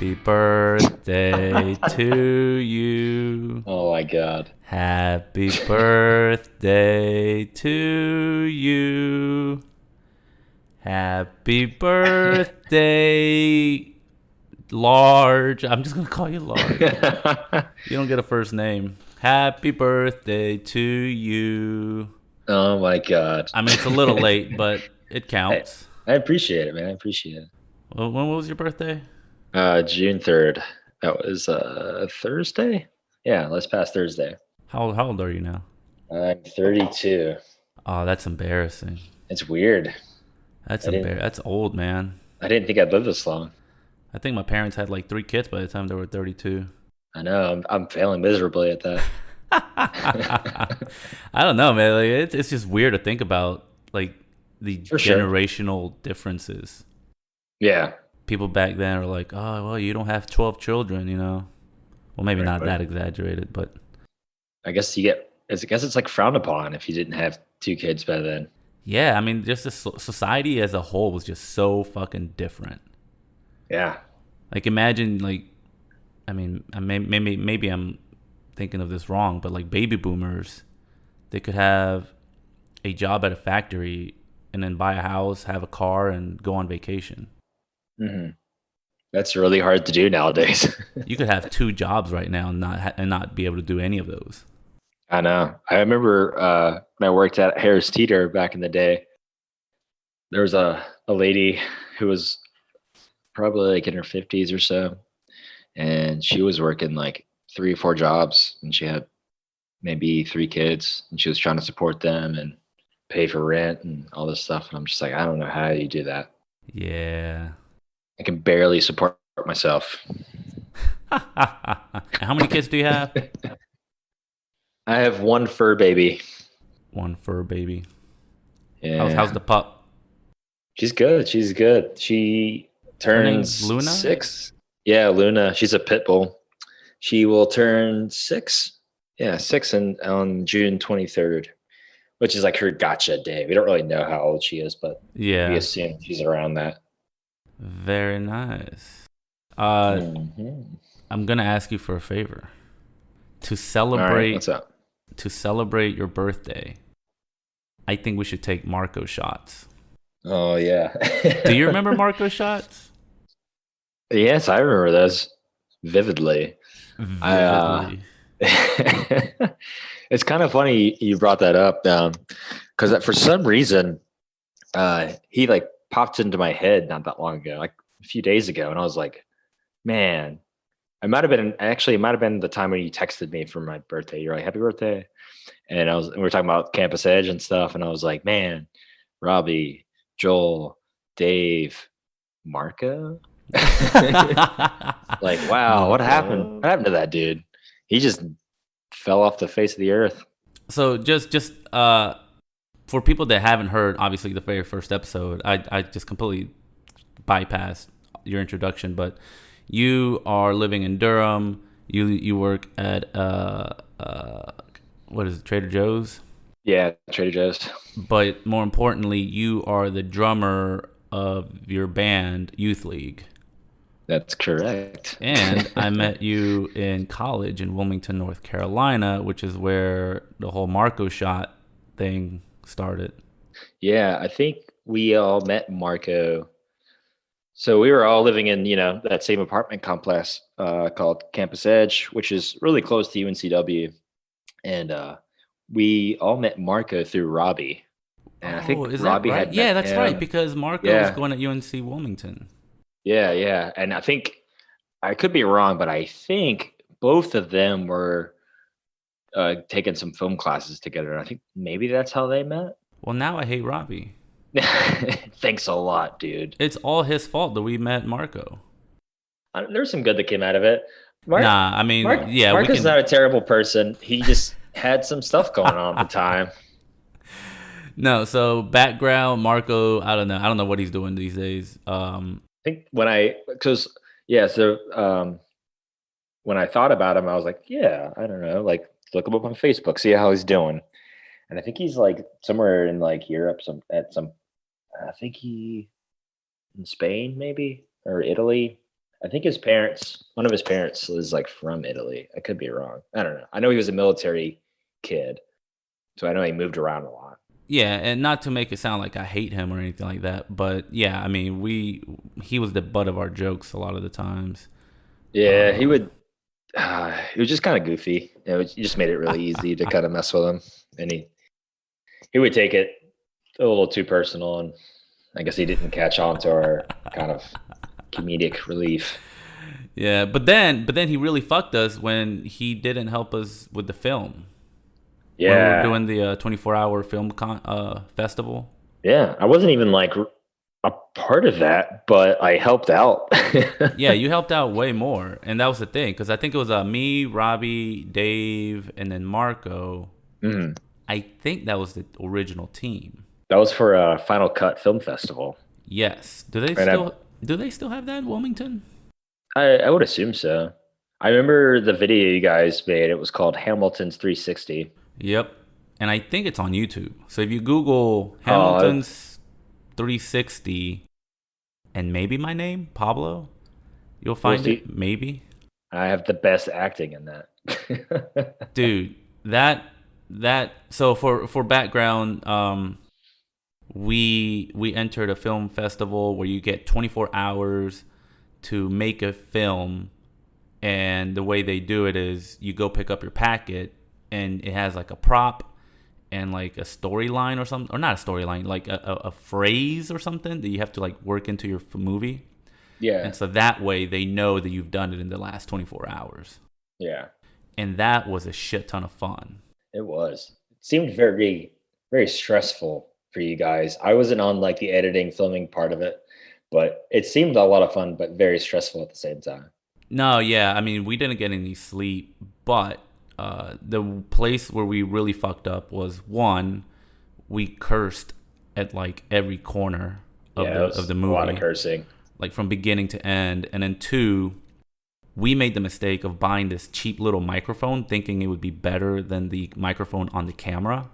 Happy birthday to you. Oh my God. Happy birthday to you. Happy birthday, Large. I'm just going to call you Large. You don't get a first name. Happy birthday to you. Oh my God. I mean, it's a little late, but it I, counts. I appreciate it, man. I appreciate it. Well, when was your birthday? June 3rd. That was Thursday? Yeah, let's pass Thursday. How old are you now? I'm 32. Oh, that's embarrassing. It's weird. That's I didn't That's old, man. I didn't think I'd live this long. I think my parents had like 3 kids by the time they were 32. I know. I'm failing miserably at that. I don't know, man. Like, it's just weird to think about, like, the For sure. generational differences. Yeah. People back then are like, oh, well, you don't have 12 children, you know? Well, maybe Right, not right. that exaggerated, but I guess it's like frowned upon if you didn't have two kids by then. yeah, I mean, just the society as a whole was just so fucking different. Yeah. Like, imagine, like, I mean, maybe I'm thinking of this wrong, but like baby boomers, they could have a job at a factory and then buy a house, have a car, and go on vacation. hmm That's really hard to do nowadays. You could have 2 jobs right now and not be able to do any of those. I know. I remember when I worked at Harris Teeter back in the day, there was a lady who was probably like in her 50s or so, and she was working like 3 or 4 jobs, and she had maybe 3 kids, and she was trying to support them and pay for rent and all this stuff. And I'm just like, I don't know how you do that. Yeah. I can barely support myself. How many kids do you have? I have one fur baby. One fur baby. How's Yeah. the pup? She's good. She's good. She Her name's turns Luna. 6. Yeah, Luna. She's a pit bull. She will turn 6. Yeah, 6 on June 23rd, which is like her gotcha day. We don't really know how old she is, but we Yeah. assume she's around that. Very nice. Uh, Mhm. I'm gonna ask you for a favor. To All right, celebrate what's up? to celebrate your birthday, I think we should take Marko Shots. Oh yeah. Do you remember Marko Shots? Yes, I remember those vividly. I Vividly. It's kind of funny you brought that up, because for some reason, he like popped into my head not that long ago, like a few days ago, and I was like, man, it might have been the time when you texted me for my birthday. You're like, happy birthday, and we were talking about Campus Edge and stuff, and I was like, man, Robbie, Joel, Dave, Marco. Like, wow, what happened? Marco. What happened to that dude? He just fell off the face of the earth. So just for people that haven't heard, obviously the very first episode, I just completely bypassed your introduction, but you are living in Durham. You work at what is it, Trader Joe's? Yeah, Trader Joe's. But more importantly, you are the drummer of your band Youth League. That's correct. And I met you in college in Wilmington, North Carolina, which is where the whole Marco Shot thing started. Yeah, I think we all met Marco. So we were all living in, that same apartment complex called Campus Edge, which is really close to UNCW. And we all met Marco through Robbie. And I Oh, think is that Robbie right? had Yeah, met that's right, him. because Marco was Yeah, going at UNC Wilmington. yeah, yeah. And I think I could be wrong, but I think both of them were taking some film classes together. And I think maybe that's how they met. Well, now I hate Robbie. Thanks a lot, dude. It's all his fault that we met Marco. There's some good that came out of it. Mark, Nah, I mean, yeah, we Mark is not can. a terrible person. He just had some stuff going on at the time. No, so background, Marco, I don't know. I don't know what he's doing these days. I think when I thought about him, I was like, yeah, I don't know, like look him up on Facebook, see how he's doing. And I think he's like somewhere in like Europe, I think he in Spain maybe or Italy. I think one of his parents is like from Italy. I could be wrong. I don't know. I know he was a military kid, so I know he moved around a lot. Yeah, and not to make it sound like I hate him or anything like that, but yeah, I mean, he was the butt of our jokes a lot of the times. Yeah, he Um, would. He was just kind of goofy. He just made it really easy to kind of mess with him, and he would take it a little too personal, and I guess he didn't catch on to our kind of comedic relief. yeah, but then he really fucked us when he didn't help us with the film when we were Yeah, doing the 24-hour film festival. yeah. I wasn't even like a part of that, but I helped out. Yeah, you helped out way more, and that was the thing because I think it was me, Robbie, Dave, and then Marco. Mhm. I think that was the original team. That was for a Final Cut Film Festival, Yes. Do they and still have that in Wilmington? I would assume so. I remember the video you guys made. It was called Hamilton's 360. Yep. And I think it's on YouTube. So if you Google Oh, Hamilton's 360 and maybe my name, Pablo, you'll we'll find see. it. Maybe. I have the best acting in that. Dude, that so for background, we entered a film festival where you get 24 hours to make a film, and the way they do it is you go pick up your packet and it has like a prop and like a storyline or something, or not a storyline, like a phrase or something that you have to like work into your movie. Yeah, And so that way they know that you've done it in the last 24 hours. yeah, And that was a shit ton of fun. it was. It seemed very, very stressful for you guys. I wasn't on like the editing, filming part of it, but it seemed a lot of fun, but very stressful at the same time. No, yeah, I mean, we didn't get any sleep, but the place where we really fucked up was one, we cursed at like every corner of Yeah, it the was a lot of movie, cursing. like from beginning to end. And then two, we made the mistake of buying this cheap little microphone, thinking it would be better than the microphone on the camera,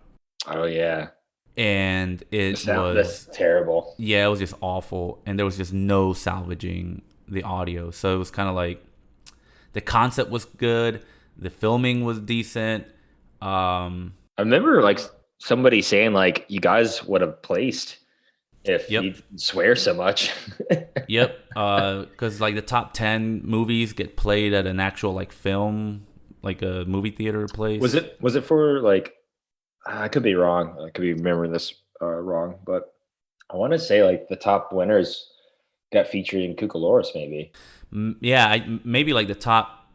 Oh yeah, and the it sound. That's was, terrible. yeah, it was just awful, and there was just no salvaging the audio. So it was kind of like the concept was good, the filming was decent. I remember like somebody saying like you guys would have placed if Yep, you swear so much. yep. Because like the top 10 movies get played at an actual like film, like a movie theater place. Was it for like I could be wrong. I could be remembering this wrong, but I want to say like the top winners got featured in Cucaloris maybe. Yeah, maybe like the top,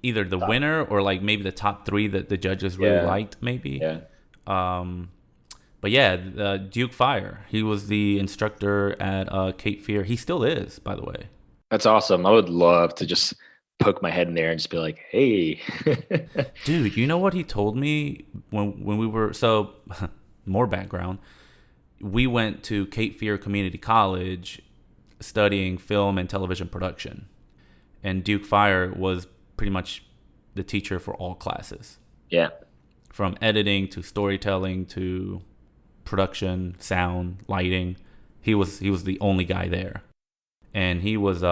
either the Top. winner or like maybe the top three that the judges really Yeah, liked, maybe. yeah. Um, but yeah, Duke Fire. He was the instructor at Cape Fear. He still is, by the way. That's awesome. I would love to just poke my head in there and just be like, "Hey." Dude, you know what he told me when we were so more background. We went to Cape Fear Community College studying film and television production. And Duke Fire was pretty much the teacher for all classes, Yeah. from editing to storytelling to production, sound, lighting. He was the only guy there, and he was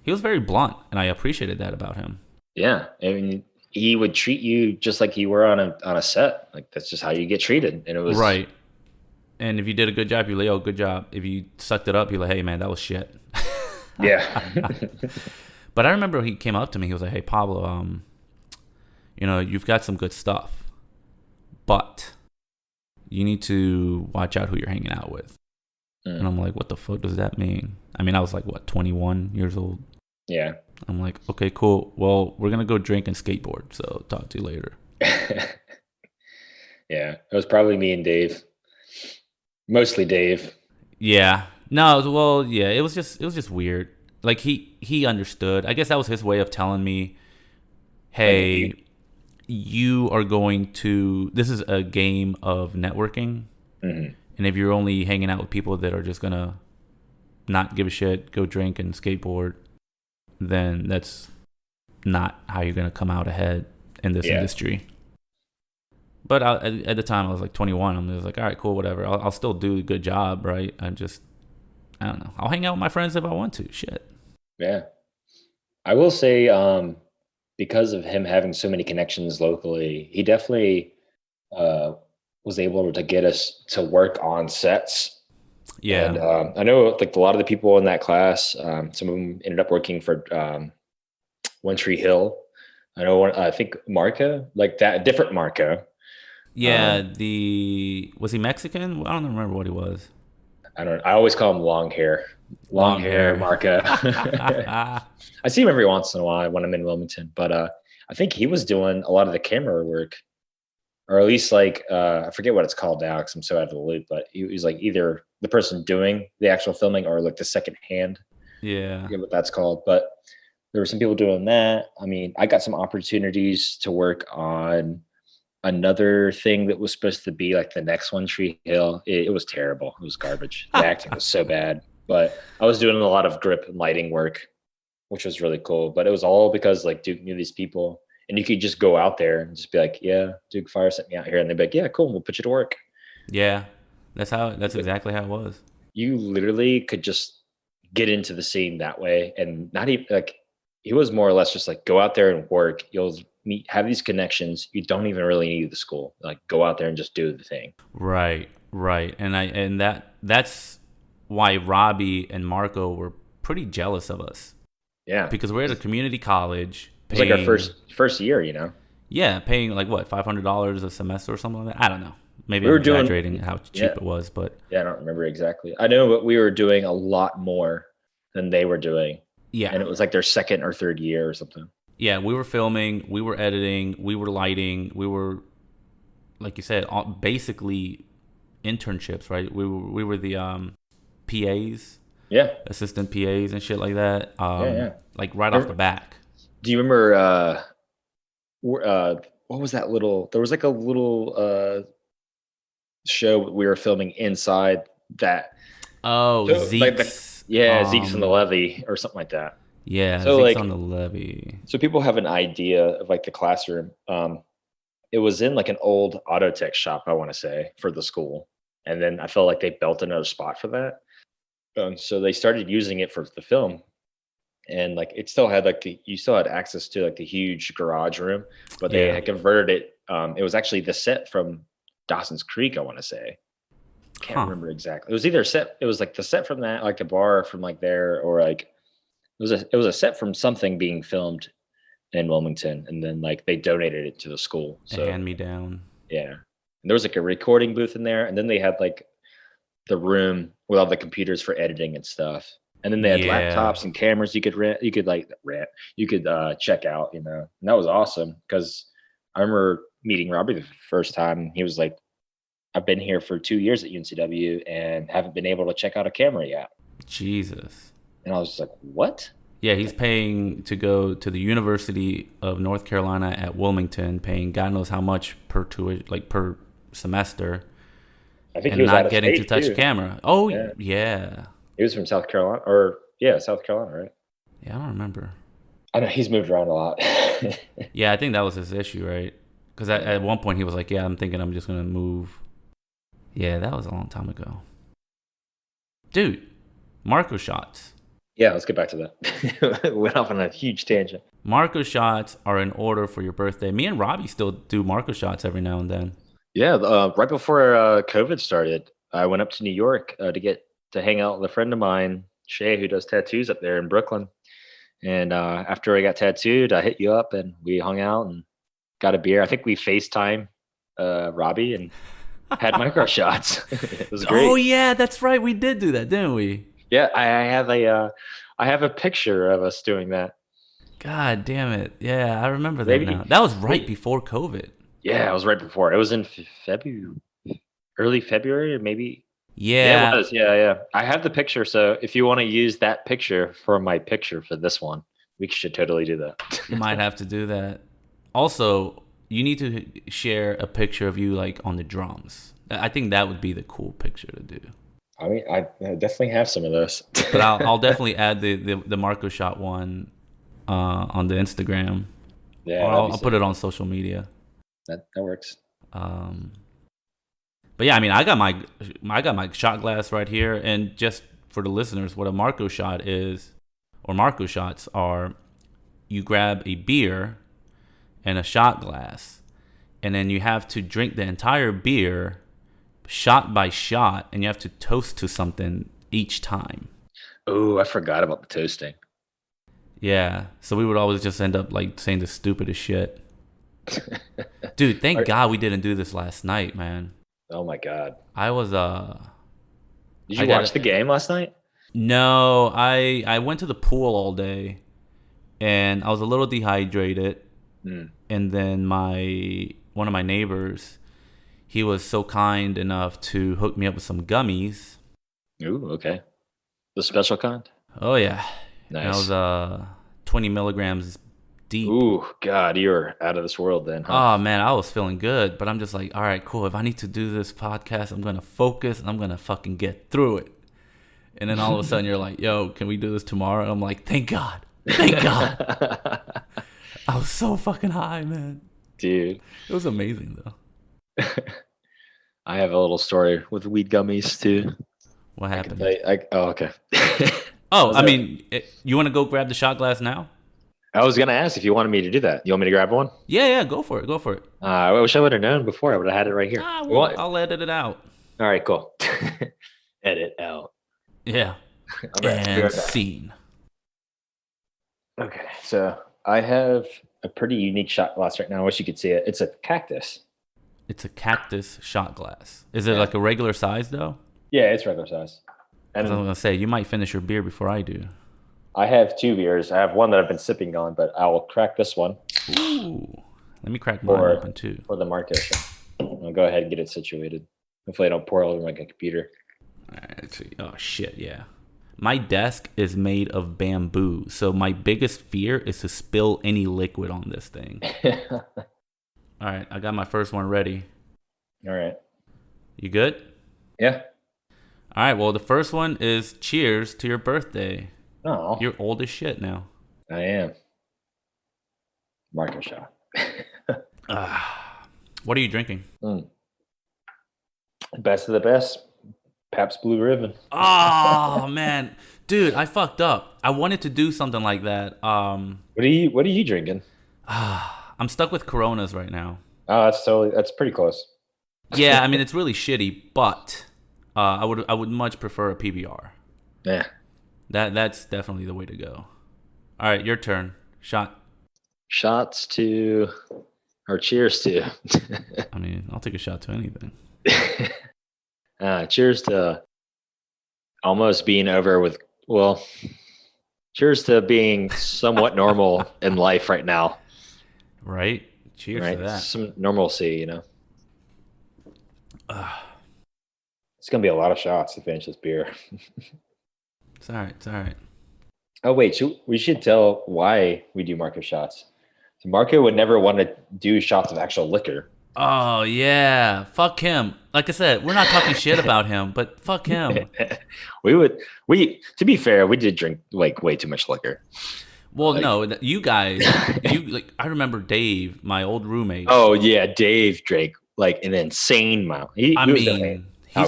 very blunt, and I appreciated that about him. Yeah. I mean, he would treat you just like you were on a set. Like that's just how you get treated. And it was Right. And if you did a good job, you're like, oh, good job. If you sucked it up, you're like, hey, man, that was shit. yeah. But I remember he came up to me. He was like, hey, Pablo, you've got some good stuff, but you need to watch out who you're hanging out with. And Mm, I'm like, what the fuck does that mean? I mean, I was like, what, 21 years old? yeah. I'm like, okay, cool. Well, we're going to go drink and skateboard. So talk to you later. Yeah. It was probably me and Dave. Mostly Dave. Yeah. No, well, yeah, it was just weird. Like he understood. I guess that was his way of telling me, Like "Hey, you are going to this is a game of networking, mhm. and if you're only hanging out with people that are just going to not give a shit, go drink and skateboard, then that's not how you're going to come out ahead in this Yeah. industry." But at the time, I was like 21. I'm just like, all right, cool, whatever. I'll still do a good job, right? I don't know. I'll hang out with my friends if I want to. Shit. Yeah. I will say, because of him having so many connections locally, he definitely uh, was able to get us to work on sets. And Yeah. I know like a lot of the people in that class, some of them ended up working for One Tree Hill. I know I think Marco, like that different Marco. Yeah, Um, the was he Mexican? I don't remember what he was. I don't. I always call him long Long hair hair. Marco. I see him every once in a while when I'm in Wilmington, but I think he was doing a lot of the camera work, or at least like I forget what it's called now because I'm so out of the loop. But he was like either the person doing the actual filming or like the second hand. I Yeah. forget what that's called, but there were some people doing that. I mean, I got some opportunities to work on another thing that was supposed to be like the next One Tree Hill. It was terrible. It was garbage. The acting was so bad. But I was doing a lot of grip and lighting work, which was really cool. But it was all because like Duke knew these people, and you could just go out there and just be like, "Yeah, Duke Fire sent me out here," and they'd be like, "Yeah, cool, we'll put you to work." Yeah. That's But exactly how it was. you literally could just get into the scene that way, and not even like he was more or less just like go out there and work. You'll meet, have these connections. You don't even really need the school. Like go out there and just do the thing. Right, right. That's why Robbie and Marco were pretty jealous of us Yeah, because we're at a community college it was like our paying first year. You know, yeah, paying like what, $500 a semester or something like that. I don't know. Maybe we I'm were doing exaggerating how cheap yeah it was, but yeah. I don't remember exactly. I know, but we were doing a lot more than they were doing, yeah. and it was like their second or third year or something. Yeah, we were filming, we were editing, we were lighting, we were like you said, basically internships, right? We were the PAs, Yeah, assistant PAs and shit like that. yeah, yeah. Like right off the back. Do you remember? What was that little? There was like a little show we were filming inside that. Oh, So like the Zeke's. yeah, Zeke's and the Levy or something like that. Yeah, So Zeke's on the like levee. so people have an idea of like the classroom. It was in like an old auto tech shop, I want to say, for the school. And then I felt like they built another spot for that. So they started using it for the film. And like it still had like you still had access to like the huge garage room, but they Yeah. had converted it. It was actually the set from Dawson's Creek, I want to say. Can't Huh. remember exactly. It was either set. It was like the set from that, like the bar from like there, or like it was a set from something being filmed in Wilmington, and then like they donated it to the school. A So hand me down. yeah, and there was like a recording booth in there, and then they had like the room with all the computers for editing and stuff. And then they had Yeah. laptops and cameras you could rent. You could like rent. You could check out. You know, and that was awesome because I remember meeting Robbie the first time. He was like, "I've been here for 2 years at UNCW and haven't been able to check out a camera yet." Jesus. And I was just like, "What?" Yeah, he's paying to go to the University of North Carolina at Wilmington, paying God knows how much per tuition, like per semester, I think he and was out not of getting to state touch too. camera. Oh Yeah, yeah, he was from South Carolina, or yeah, South Carolina, right? yeah. I don't remember. I know he's moved around a lot. Yeah, I think that was his issue, right? Because at Yeah. one point he was like, "Yeah, I'm thinking I'm just gonna move." Yeah, that was a long time ago, dude. Marco Shots. Yeah, let's get back to that. Went off on a huge tangent. Marco Shots are in order for your birthday. Me and Robbie still do Marco Shots every now and then. Yeah, right before COVID started, I went up to New York to hang out with a friend of mine, Shay, who does tattoos up there in Brooklyn. And after I got tattooed, I hit you up and we hung out and got a beer. I think we FaceTime Robbie and had micro shots. It was Oh great. yeah, that's right. We did do that, didn't we? Yeah, I have a picture of us doing that. God damn it. Yeah, I remember that now. Maybe, That was right maybe before COVID. yeah, it was right before. It was in February, early February, or maybe. Yeah, it Yeah, was. Yeah, yeah. I have the picture. So if you want to use that picture for my picture for this one, we should totally do might that. have to do that. Also, you need to share a picture of you like on the drums. I think that would be the cool picture to do. I mean, I definitely have some of those. But I'll definitely add the Marco Shot one on the Instagram, Yeah, or that'd be I'll put sick. it on social media. That works. Um, but yeah, I mean, I got my shot glass right here, and just for the listeners, what a Marco shot is, or Marco shots are, you grab a beer and a shot glass, and then you have to drink the entire beer shot by shot, and you have to toast to something each time. Oh, I forgot about the toasting. Yeah, so we would always just end up like saying the stupidest shit. Dude, thank God we didn't do this last night, man. Oh my God. I was Did I you got watch the game last night? No, I went to the pool all day, and I was a little dehydrated. And then one of my neighbors, he was so kind enough to hook me up with some gummies. Ooh, okay. The special kind? Oh yeah, and I Nice. was 20 milligrams deep. Ooh, God, you're out of this world then, huh? Oh man, I was feeling good, but I'm just like, all right, cool. If I need to do this podcast, I'm gonna focus and I'm gonna fucking get through it. And then all of a sudden, you're like, yo, can we do this tomorrow? And I'm like, thank God, thank God. I was so fucking high, man. Dude. It was amazing though. I have a little story with weed gummies too. What I can happened? tell you. Oh, okay. Oh, I mean, you want to go grab the shot glass now? I was gonna ask if you wanted me to do that. You want me to grab one? Yeah, go for it. Go for it. I wish I would have known before. I would have had it right here. Well, I'll edit it out. All right, cool. Edit out. Yeah. All right, And be right back. scene. Okay, so I have a pretty unique shot glass right now. I wish you could see it. It's a cactus. It's a cactus shot glass. Is it like a regular size though? Yeah, it's regular size. And I was gonna say you might finish your beer before I do. I have 2 beers. I have one that I've been sipping on, but I will crack this one. Ooh. Let me crack mine open too. For the Marko Shot. I'll go ahead and get it situated. Hopefully I don't pour all over my computer. All right, let's see. Oh shit, yeah. My desk is made of bamboo, so my biggest fear is to spill any liquid on this thing. All right, I got my first one ready. All right. You good? Yeah. All right, well, the first one is cheers to your birthday. Oh. You're old as shit now. I am. Marko Shot. What are you drinking? Best of the best. Pabst Blue Ribbon. Oh, man. Dude, I fucked up. I wanted to do something like that. What are you drinking? I'm stuck with Coronas right now. Oh, that's pretty close. Yeah, I mean, it's really shitty, but I would much prefer a PBR. Yeah. That's definitely the way to go. All right, your turn. Shot. Shots to, or cheers to. I mean, I'll take a shot to anything. Cheers to almost being over with, well, cheers to being somewhat normal in life right now. Right? Cheers to that. Some normalcy, you know. It's going to be a lot of shots to finish this beer. It's all right. It's all right. Oh, wait. We should tell why we do Marko shots. So Marko would never want to do shots of actual liquor. Oh, yeah. Fuck him. Like I said, we're not talking shit about him, but fuck him. To be fair, we did drink like way too much liquor. Well, no, you guys, I remember Dave, my old roommate. Oh, yeah. Dave drank like an insane amount. He's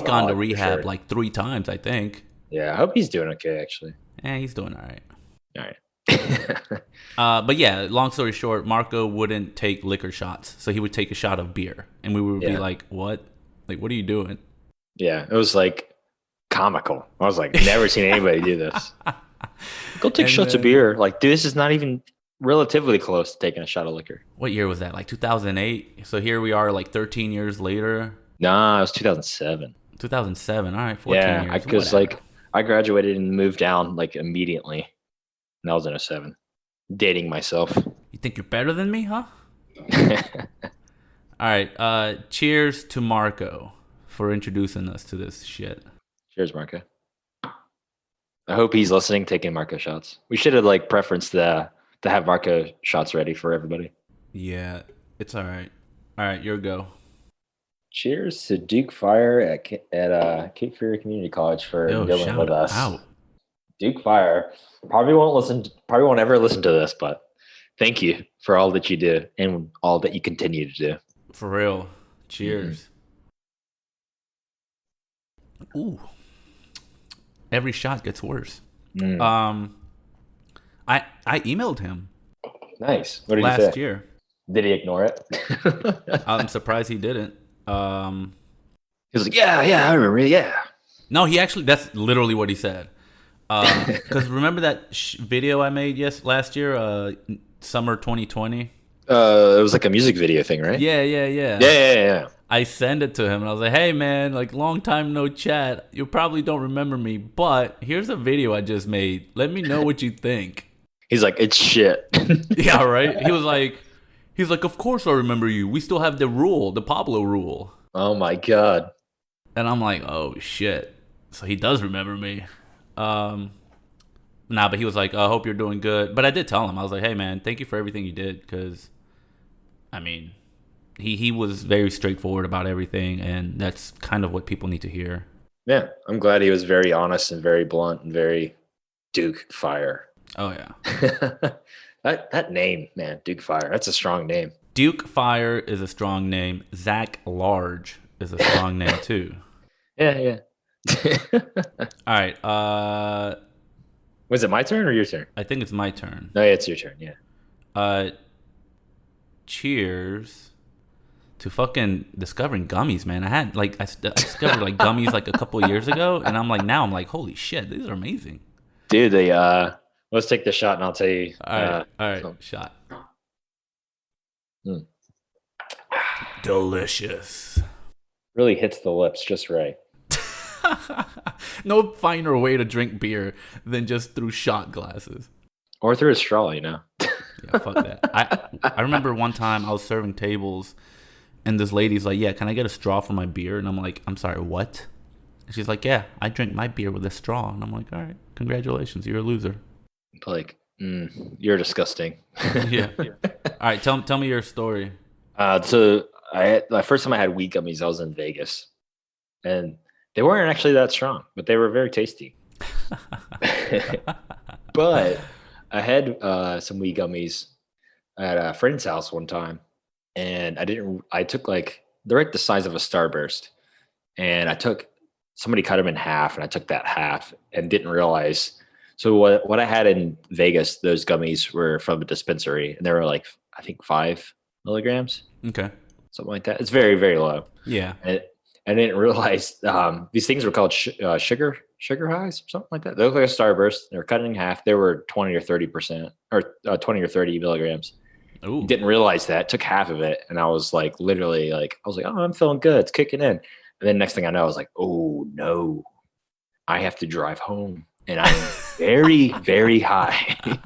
gone to rehab like 3 times, I think. Yeah, I hope he's doing okay, actually. Yeah, he's doing all right. All right. But yeah, long story short, Marko wouldn't take liquor shots. So he would take a shot of beer. And we would be like, what? Like, what are you doing? Yeah, it was like comical. I was like, never seen anybody do this. Go take shots of beer. Like, dude, this is not even relatively close to taking a shot of liquor. What year was that? Like 2008? So here we are like 13 years later. Nah, it was 2007. 2007. All right, 14 years. Yeah, because like I graduated and moved down like immediately. And I was in 07. Dating myself. You think you're better than me, huh? All right. Cheers to Marko for introducing us to this shit. Cheers, Marko. I hope he's listening, taking Marko shots. We should have like preferenced to have Marko shots ready for everybody. Yeah, it's all right. All right, your go. Cheers to Duke Fire at Cape Fear Community College for dealing with us. Out. Duke Fire probably won't ever listen to this, but thank you for all that you do and all that you continue to do. For real. Cheers. Mm-hmm. Ooh. Every shot gets worse. I emailed him. Nice. What did he last say? year. Did he ignore it? I'm surprised he didn't. He was like, yeah, I remember. Yeah. No, he actually, that's literally what he said. Because remember that video I made last year, summer 2020? It was like a music video thing, right? Yeah. Yeah. I sent it to him and I was like, hey man, like long time no chat. You probably don't remember me, but here's a video I just made. Let me know what you think. He's like, it's shit. Yeah, right? He's like, of course I remember you. We still have the rule, the Pablo rule. Oh my God. And I'm like, oh shit. So he does remember me. But he was like, I hope you're doing good. But I did tell him, I was like, hey man, thank you for everything you did. Because, I mean, he was very straightforward about everything. And that's kind of what people need to hear. Yeah, I'm glad he was very honest and very blunt and very Duke Fire. Oh, yeah. that name, man, Duke Fire, that's a strong name. Duke Fire is a strong name. Zach Large is a strong name too. Yeah. All right. Was it my turn or your turn? I think it's my turn. No, yeah, it's your turn. Yeah. Cheers to fucking discovering gummies, man. I discovered like gummies like a couple of years ago, and I'm like, holy shit, these are amazing. Dude, let's take the shot and I'll tell you. All right, shot. Delicious. Really hits the lips just right. No finer way to drink beer than just through shot glasses. Or through a straw, you know? Yeah, fuck that. I remember one time I was serving tables and this lady's like, yeah, can I get a straw for my beer? And I'm like, I'm sorry, what? And she's like, yeah, I drink my beer with a straw. And I'm like, all right, congratulations, you're a loser. Like, you're disgusting. Yeah. All right, tell me your story. So the first time I had weed gummies, I was in Vegas. And they weren't actually that strong, but they were very tasty. But I had some weed gummies at a friend's house one time, and I took like, they're like the size of a Starburst, and somebody cut them in half, and I took that half and didn't realize. So what I had in Vegas, those gummies were from a dispensary, and they were like, I think 5 milligrams. Okay. Something like that. It's very, very low. Yeah. And I didn't realize these things were called sugar highs or something like that. They look like a Starburst. They were cut in half. They were 20 or 30% or 20 or 30 milligrams. Ooh. Didn't realize that. Took half of it. And I was like, literally like, oh, I'm feeling good. It's kicking in. And then next thing I know, I was like, oh no, I have to drive home. And I'm very, very high. And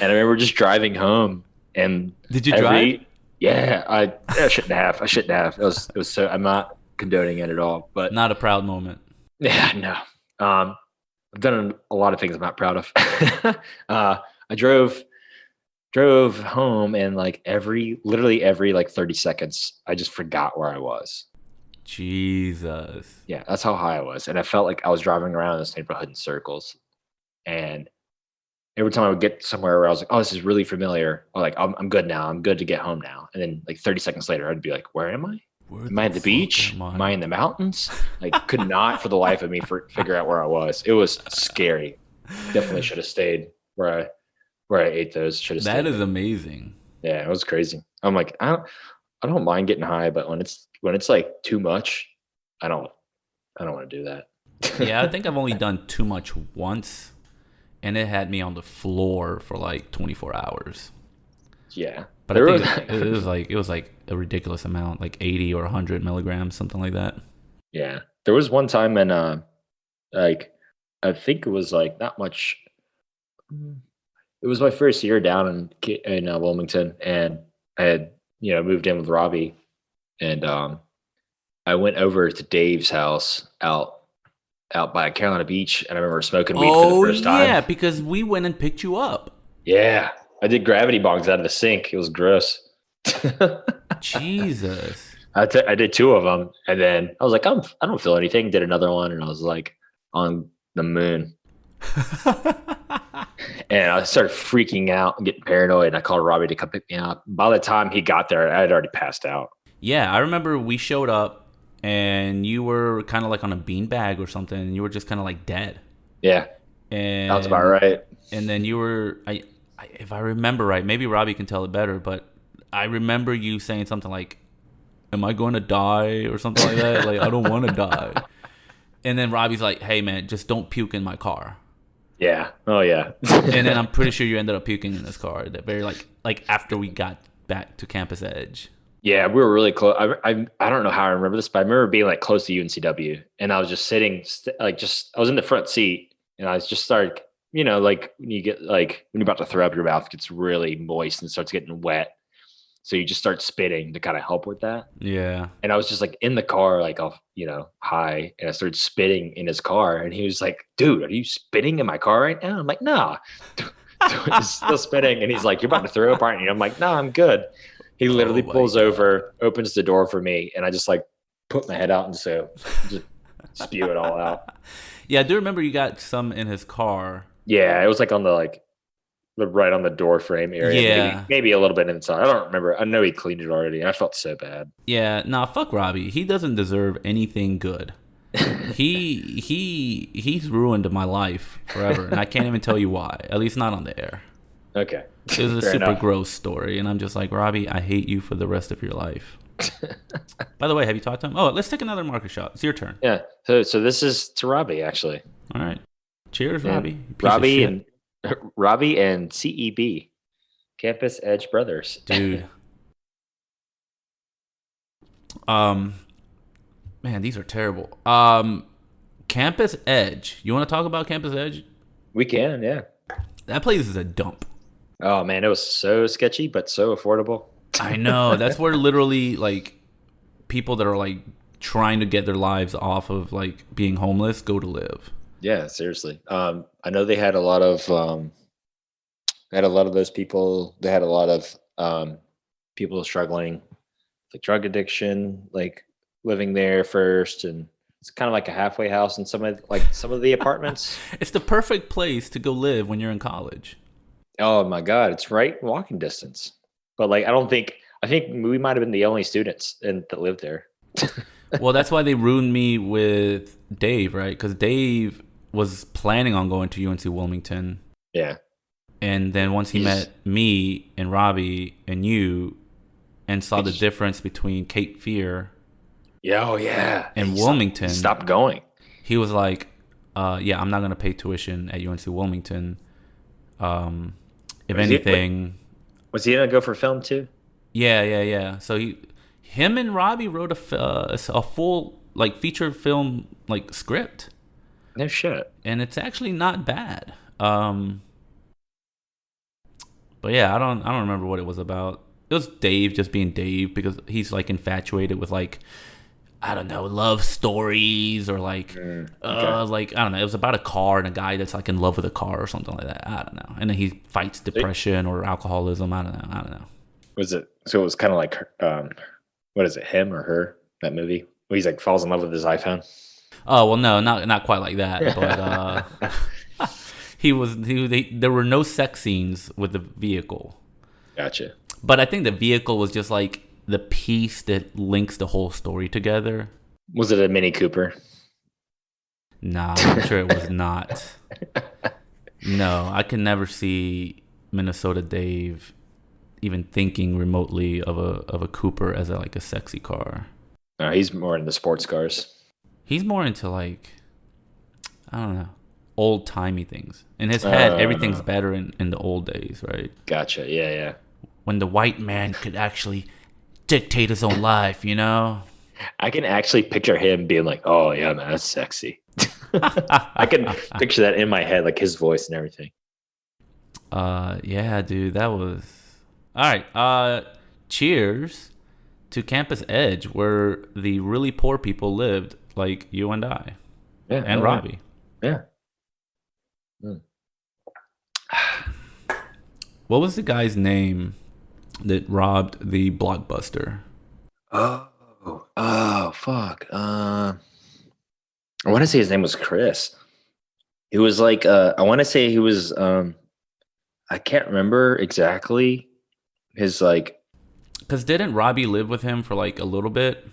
I remember just driving home. And did you drive? Yeah, I shouldn't have. It was so. I'm not condoning it at all, but not a proud moment. Yeah, no. I've done a lot of things I'm not proud of. I drove home, and like literally every like 30 seconds, I just forgot where I was. Jesus. Yeah, that's how high I was, and I felt like I was driving around this neighborhood in circles, and every time I would get somewhere where I was like, oh, this is really familiar. Or like, I'm good now. I'm good to get home now. And then like 30 seconds later, I'd be like, where am I? Am I at the beach? Am I in the mountains? Like, could not for the life of me figure out where I was. It was scary. Definitely should have stayed where I ate those. Should have stayed. That is amazing. Yeah, it was crazy. I'm like, I don't mind getting high, but when it's like too much, I don't want to do that. Yeah, I think I've only done too much once. And it had me on the floor for like 24 hours. Yeah. But I think it was like a ridiculous amount, like 80 or 100 milligrams, something like that. Yeah. There was one time in like, I think it was like not much. It was my first year down in Wilmington, and I had, moved in with Robbie, and I went over to Dave's house out by Carolina Beach, and I remember smoking weed for the first time. Oh, yeah, because we went and picked you up. Yeah. I did gravity bongs out of the sink. It was gross. Jesus. I did 2 of them, and then I was like, I don't feel anything. Did another one, and I was like on the moon. And I started freaking out and getting paranoid, and I called Robbie to come pick me up. By the time he got there, I had already passed out. Yeah, I remember we showed up, and you were kind of like on a beanbag or something, and you were just kind of like dead. Yeah. And that's about right. And then you were, if I remember right, maybe Robbie can tell it better, but I remember you saying something like, "Am I going to die?" or something like that. Like, I don't want to die. And then Robbie's like, "Hey man, just don't puke in my car." Yeah. Oh yeah. And then I'm pretty sure you ended up puking in this car. That very like after we got back to Campus Edge. Yeah, we were really close. I don't know how I remember this, but I remember being like close to UNCW, and I was just sitting, I was in the front seat, and I was just started, like when you get like when you're about to throw up, your mouth gets really moist and starts getting wet, so you just start spitting to kind of help with that. Yeah. And I was just like in the car, like off, high, and I started spitting in his car, and he was like, "Dude, are you spitting in my car right now?" I'm like, "Nah." He's still spitting, and he's like, "You're about to throw up, aren't you?" I'm like, "No, I'm good." He literally pulls over, opens the door for me, and I just like put my head out and just spew it all out. Yeah, I do remember you got some in his car. Yeah, it was like on the right on the door frame area. Yeah. Maybe a little bit inside. I don't remember. I know he cleaned it already. I felt so bad. Yeah, nah, fuck Robbie. He doesn't deserve anything good. He's ruined my life forever, and I can't even tell you why. At least not on the air. Okay. It was a super gross story, and I'm just like, Robbie, I hate you for the rest of your life. By the way, have you talked to him? Oh, let's take another Marko shot. It's your turn. Yeah. So this is to Robbie, actually. All right. Cheers, And Robbie. Robbie and CEB, Campus Edge Brothers. Dude. Man, these are terrible. Campus Edge. You want to talk about Campus Edge? We can, yeah. That place is a dump. Oh man, it was so sketchy, but so affordable. I know. That's where literally like people that are like trying to get their lives off of like being homeless go to live. Yeah, seriously. I know they had a lot of those people. They had a lot of people struggling with drug addiction, like living there first, and it's kind of like a halfway house in some of the apartments. It's the perfect place to go live when you're in college. Oh my God, it's right in walking distance. But like, I think we might have been the only students that lived there. Well, that's why they ruined me with Dave, right? Because Dave was planning on going to UNC Wilmington. Yeah. And then once he met me and Robbie and you and saw the difference between Cape Fear and Wilmington, stopped going. He was like, yeah, I'm not going to pay tuition at UNC Wilmington. If anything... Was he going to go for film too? Yeah. So him and Robbie wrote a full like feature film like script. No shit. And it's actually not bad. But yeah, I don't remember what it was about. It was Dave just being Dave because he's like infatuated with like, I don't know, love stories or like like I don't know. It was about a car and a guy that's like in love with a car or something like that. I don't know. And then he fights depression or alcoholism. I don't know. Was it? So it was kind of like, what is it? Him or her? That movie? Where he's like falls in love with his iPhone. Oh well, no, not quite like that. But there were no sex scenes with the vehicle. Gotcha. But I think the vehicle was just like the piece that links the whole story together. Was it a Mini Cooper? Nah, I'm sure it was not. No, I can never see Minnesota Dave even thinking remotely of a Cooper as a sexy car. No, he's more into sports cars. He's more into like, I don't know, old timey things. In his head, everything's better in the old days, right? Gotcha. Yeah. When the white man could actually dictate his own life, you know? I can actually picture him being like, "Oh yeah, man, that's sexy." I can picture that in my head, like his voice and everything. Yeah, dude, that was all right. Cheers to Campus Edge, where the really poor people lived, like you and I, and Robbie. Yeah. What was the guy's name that robbed the Blockbuster? Oh, fuck. I want to say his name was Chris. He was like, I want to say he was, I can't remember exactly his like. Because didn't Robbie live with him for like a little bit?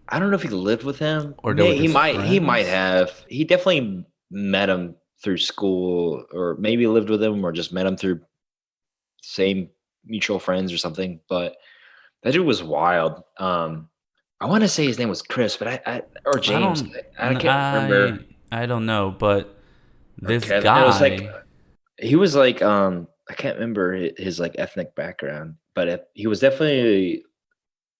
I don't know if he lived with him, or he might have. He definitely met him through school, or maybe lived with him, or just met him through same mutual friends or something. But that dude was wild. I want to say his name was Chris, but I or I James. don't. I can't remember. I don't know, but Or this Kevin. It was like guy. he was like I can't remember his like ethnic background, but he was definitely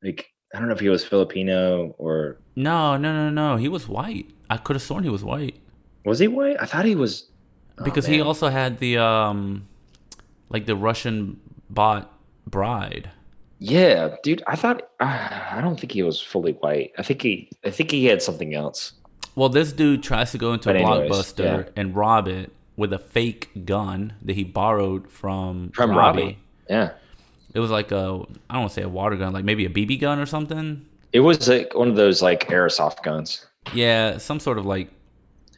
like I don't know if he was Filipino or No. He was white. I could have sworn he was white was he white? I thought he was. Oh because he man, also had the like the Russian bought bride. yeah, dude. I thought I don't think he was fully white. I think he had something else. Well, this dude tries to go into a But anyways, yeah, Blockbuster and rob it with a fake gun that he borrowed from from Robbie. Robbie. Yeah, It was like I don't want to say a water gun, like maybe a BB gun or something. it was like one of those like airsoft guns, Yeah, some sort of like,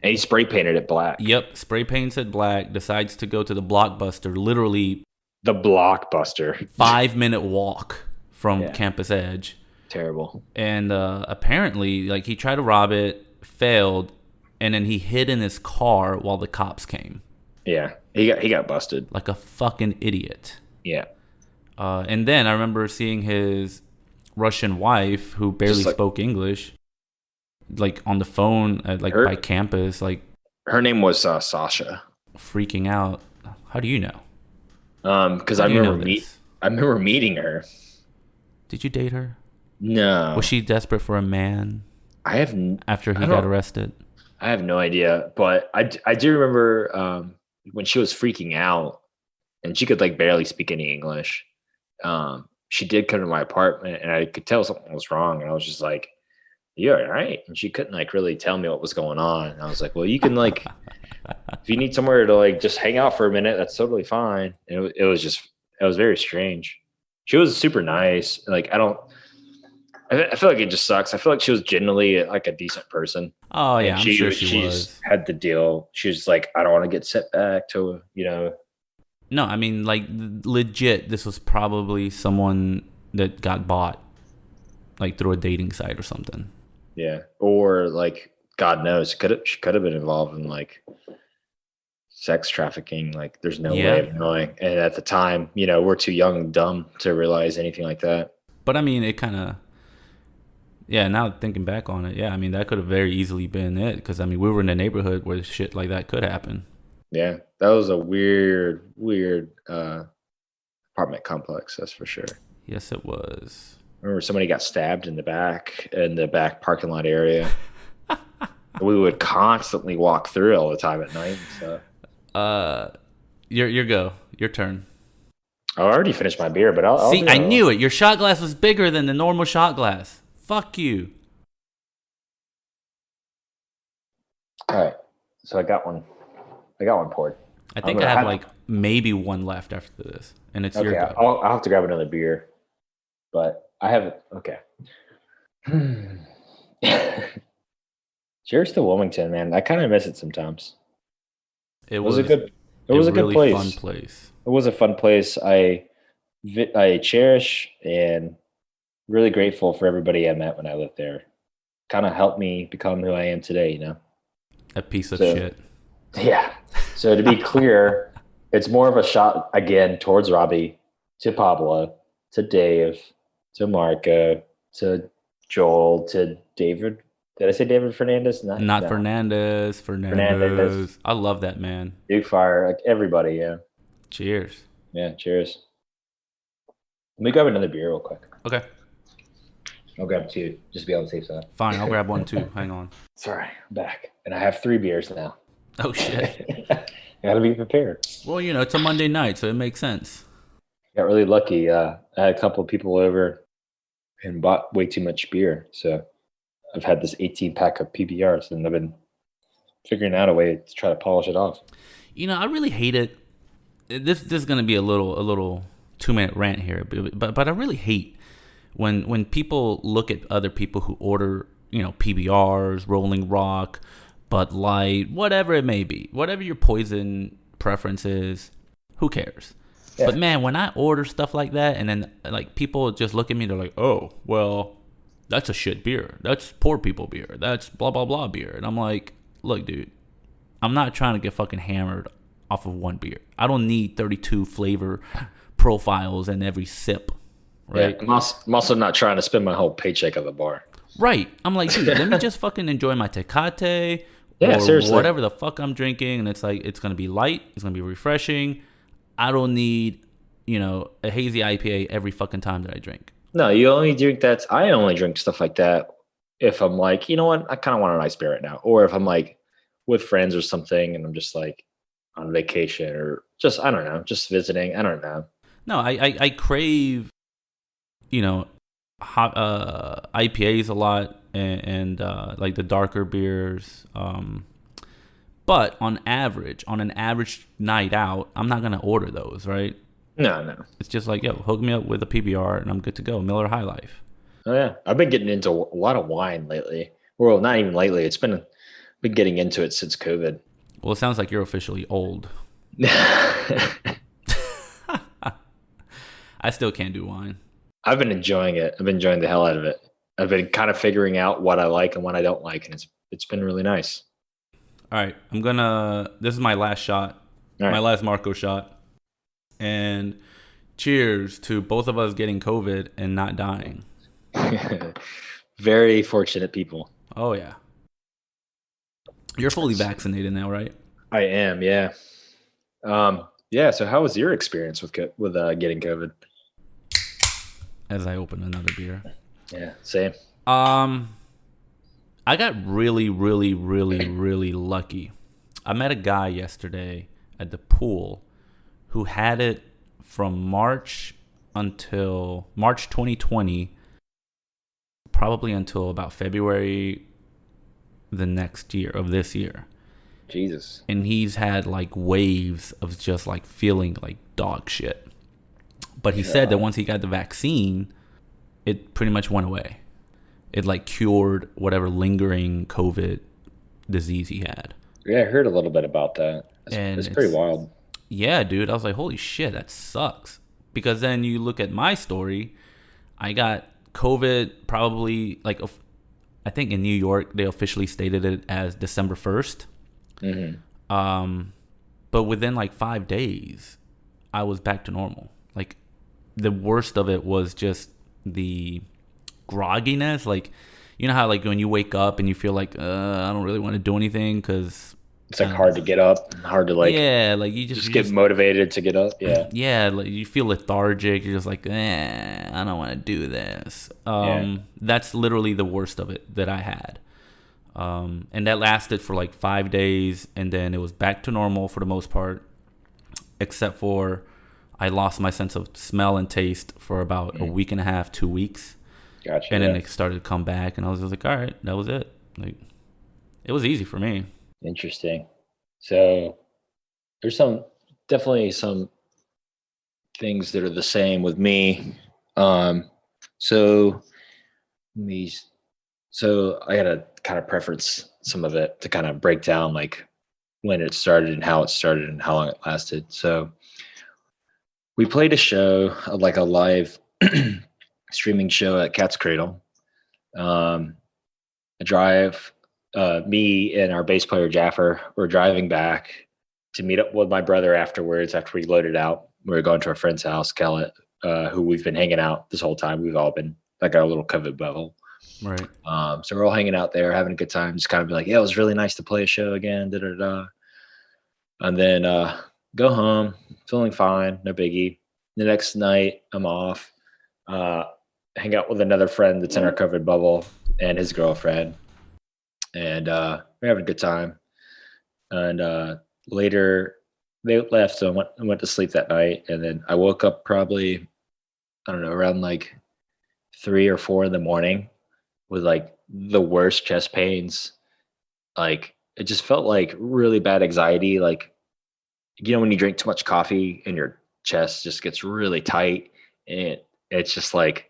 and he spray painted it black. yep, spray paints it black, decides to go to the Blockbuster, literally The blockbuster. 5 minute walk from Yeah, Campus Edge. terrible. And apparently, like, he tried to rob it, failed, and then he hid in his car while the cops came. Yeah, he got busted. Like a fucking idiot. Yeah, And then I remember seeing his Russian wife, who barely just like spoke English, like on the phone at, like by her campus, like her name was Sasha. freaking out. How do you know? Because How I do you know remember this? meeting her. Did you date her? No, Was she desperate for a man I have after he I got don't arrested? I have no idea, but I do remember when she was freaking out and she could like barely speak any English. She did come to my apartment and I could tell something was wrong, and I was just like, "You all right?" And she couldn't like really tell me what was going on. And I was like, "Well, you can like if you need somewhere to like just hang out for a minute, that's totally fine." And it was very strange. She was super nice. Like I feel like it just sucks. I feel like she was genuinely like a decent person, Oh yeah, and I'm sure she she was. just had the deal. She was like, I don't want to get sent back to No, I mean, like, legit, this was probably someone that got bought, like, through a dating site or something. yeah, or like God knows, she could have been involved in like sex trafficking. Like, there's no way Yeah, of knowing. And at the time, we're too young and dumb to realize anything like that. but I mean, it kind of, yeah, now thinking back on it, yeah, I mean, that could have very easily been it, because, I mean, we were in a neighborhood where shit like that could happen. Yeah, that was a weird apartment complex. That's for sure. Yes, it was. I remember somebody got stabbed in the back parking lot area. We would constantly walk through all the time at night and stuff. Uh, your go. Your turn. I already finished my beer, but I'll See, do I another one. knew it. Your shot glass was bigger than the normal shot glass. Fuck you. All right, so I got one. I got one poured. I I'm think I gonna have have like maybe one left after this, and it's your okay. go. I'll have to grab another beer, but I have it. Okay. Cheers to Wilmington, man. I kind of miss it sometimes. It It was a was good. It was a good really fun place. place. It was a fun place. I cherish and really grateful for everybody I met when I lived there. Kind of helped me become who I am today. A piece of So shit. yeah. So to be clear, it's more of a shot again towards Robbie, to Pablo, to Dave, to Marco, to Joel, to David. Did I say David Fernandez? Not No. Fernandez. Fernandez, Fernandez. I love that man. Duke Fire, like everybody. Yeah. Cheers. Yeah. Cheers. Let me grab another beer real quick. Okay. I'll grab two, just to be on the safe side. Fine. I'll grab one too. Hang on. Sorry, I'm back. And I have 3 beers now. Oh shit. Gotta be prepared. Well, it's a Monday night, so it makes sense. Got really lucky. I had a couple of people over and bought way too much beer. So I've had this 18 pack of PBRs and I've been figuring out a way to try to polish it off. I really hate it. This is gonna be a little 2-minute rant here, but I really hate when people look at other people who order PBRs, Rolling Rock, Bud Light, whatever it may be, whatever your poison preference is, who cares? Yeah. But man, when I order stuff like that, and then like people just look at me, they're like, "Oh, well, that's a shit beer. That's poor people beer. That's blah blah blah beer." And I'm like, "Look, dude, I'm not trying to get fucking hammered off of one beer. I don't need 32 flavor profiles and every sip, Yeah, right? I'm also not trying to spend my whole paycheck at the bar. Right. I'm like, dude, let me just fucking enjoy my Tecate Yeah, or seriously. whatever the fuck I'm drinking. And it's like, it's going to be light. It's going to be refreshing. I don't need, a hazy IPA every fucking time that I drink. No, you only drink that. I only drink stuff like that if I'm like, you know what, I kind of want a nice beer right now, or if I'm like with friends or something, and I'm just like on vacation or just I don't know, just visiting. I don't know. No, I crave, you know, hot IPAs a lot and like the darker beers. But on an average night out, I'm not gonna order those, right? No, no. It's just like, yo, hook me up with a PBR and I'm good to go. Miller High Life. Oh yeah, I've been getting into a lot of wine lately. Well, not even lately. It's been getting into it since COVID. Well, it sounds like you're officially old. I still can't do wine. I've been enjoying it. I've been enjoying the hell out of it. I've been kind of figuring out what I like and what I don't like, and it's been really nice. All right, this is my last shot, All my right. last Marco shot. And cheers to both of us getting COVID and not dying. Very fortunate people. Oh, yeah. You're fully vaccinated now, right? I am, yeah. Yeah. So, how was your experience with getting COVID? As I open another beer. Yeah, same. Um, I got really, really, really, really lucky. I met a guy yesterday at the pool who had it from March until March 2020, probably until about February the next year of this year. Jesus. And he's had like waves of just like feeling like dog shit. But he said that once he got the vaccine, it pretty much went away. It like cured whatever lingering COVID disease he had. Yeah, I heard a little bit about that. And It's pretty wild. yeah, dude. I was like, holy shit, that sucks. Because then you look at my story, I got COVID probably like, I think in New York, they officially stated it as December 1st. But within like 5 days, I was back to normal. Like the worst of it was just the grogginess. Like, you know how like when you wake up and you feel like, I don't really want to do anything because It's like hard to get up, hard to yeah, like you just you get motivated to get up. Yeah. yeah, like you feel lethargic. You're just like, I don't want to do this. Yeah. That's literally the worst of it that I had. And that lasted for like 5 days, and then it was back to normal for the most part, except for I lost my sense of smell and taste for about a week and a half, 2 weeks. Gotcha. And then it started to come back, and I was just like, all right, that was it. Like, it was easy for me. Interesting. So there's definitely some things that are the same with me. So these, so I gotta kind of preference some of it to kind of break down like when it started and how it started and how long it lasted. So we played a show, like a live streaming show at Cat's Cradle. A drive, me and our bass player Jaffer were driving back to meet up with my brother afterwards. After we loaded out, we were going to our friend's house, Kellett, who we've been hanging out this whole time. We've all been like our little COVID bubble. Right. So we're all hanging out there, having a good time. Just kind of be like, yeah, it was really nice to play a show again. Da da da. And then go home, feeling fine, no biggie. The next night, I'm off. Hang out with another friend that's in our COVID bubble and his girlfriend, and we're having a good time. And later, they left, so I went to sleep that night, and then I woke up probably, I don't know, around like 3 or 4 in the morning with like the worst chest pains. Like it just felt like really bad anxiety. Like, you know, when you drink too much coffee and your chest just gets really tight, and it's just like,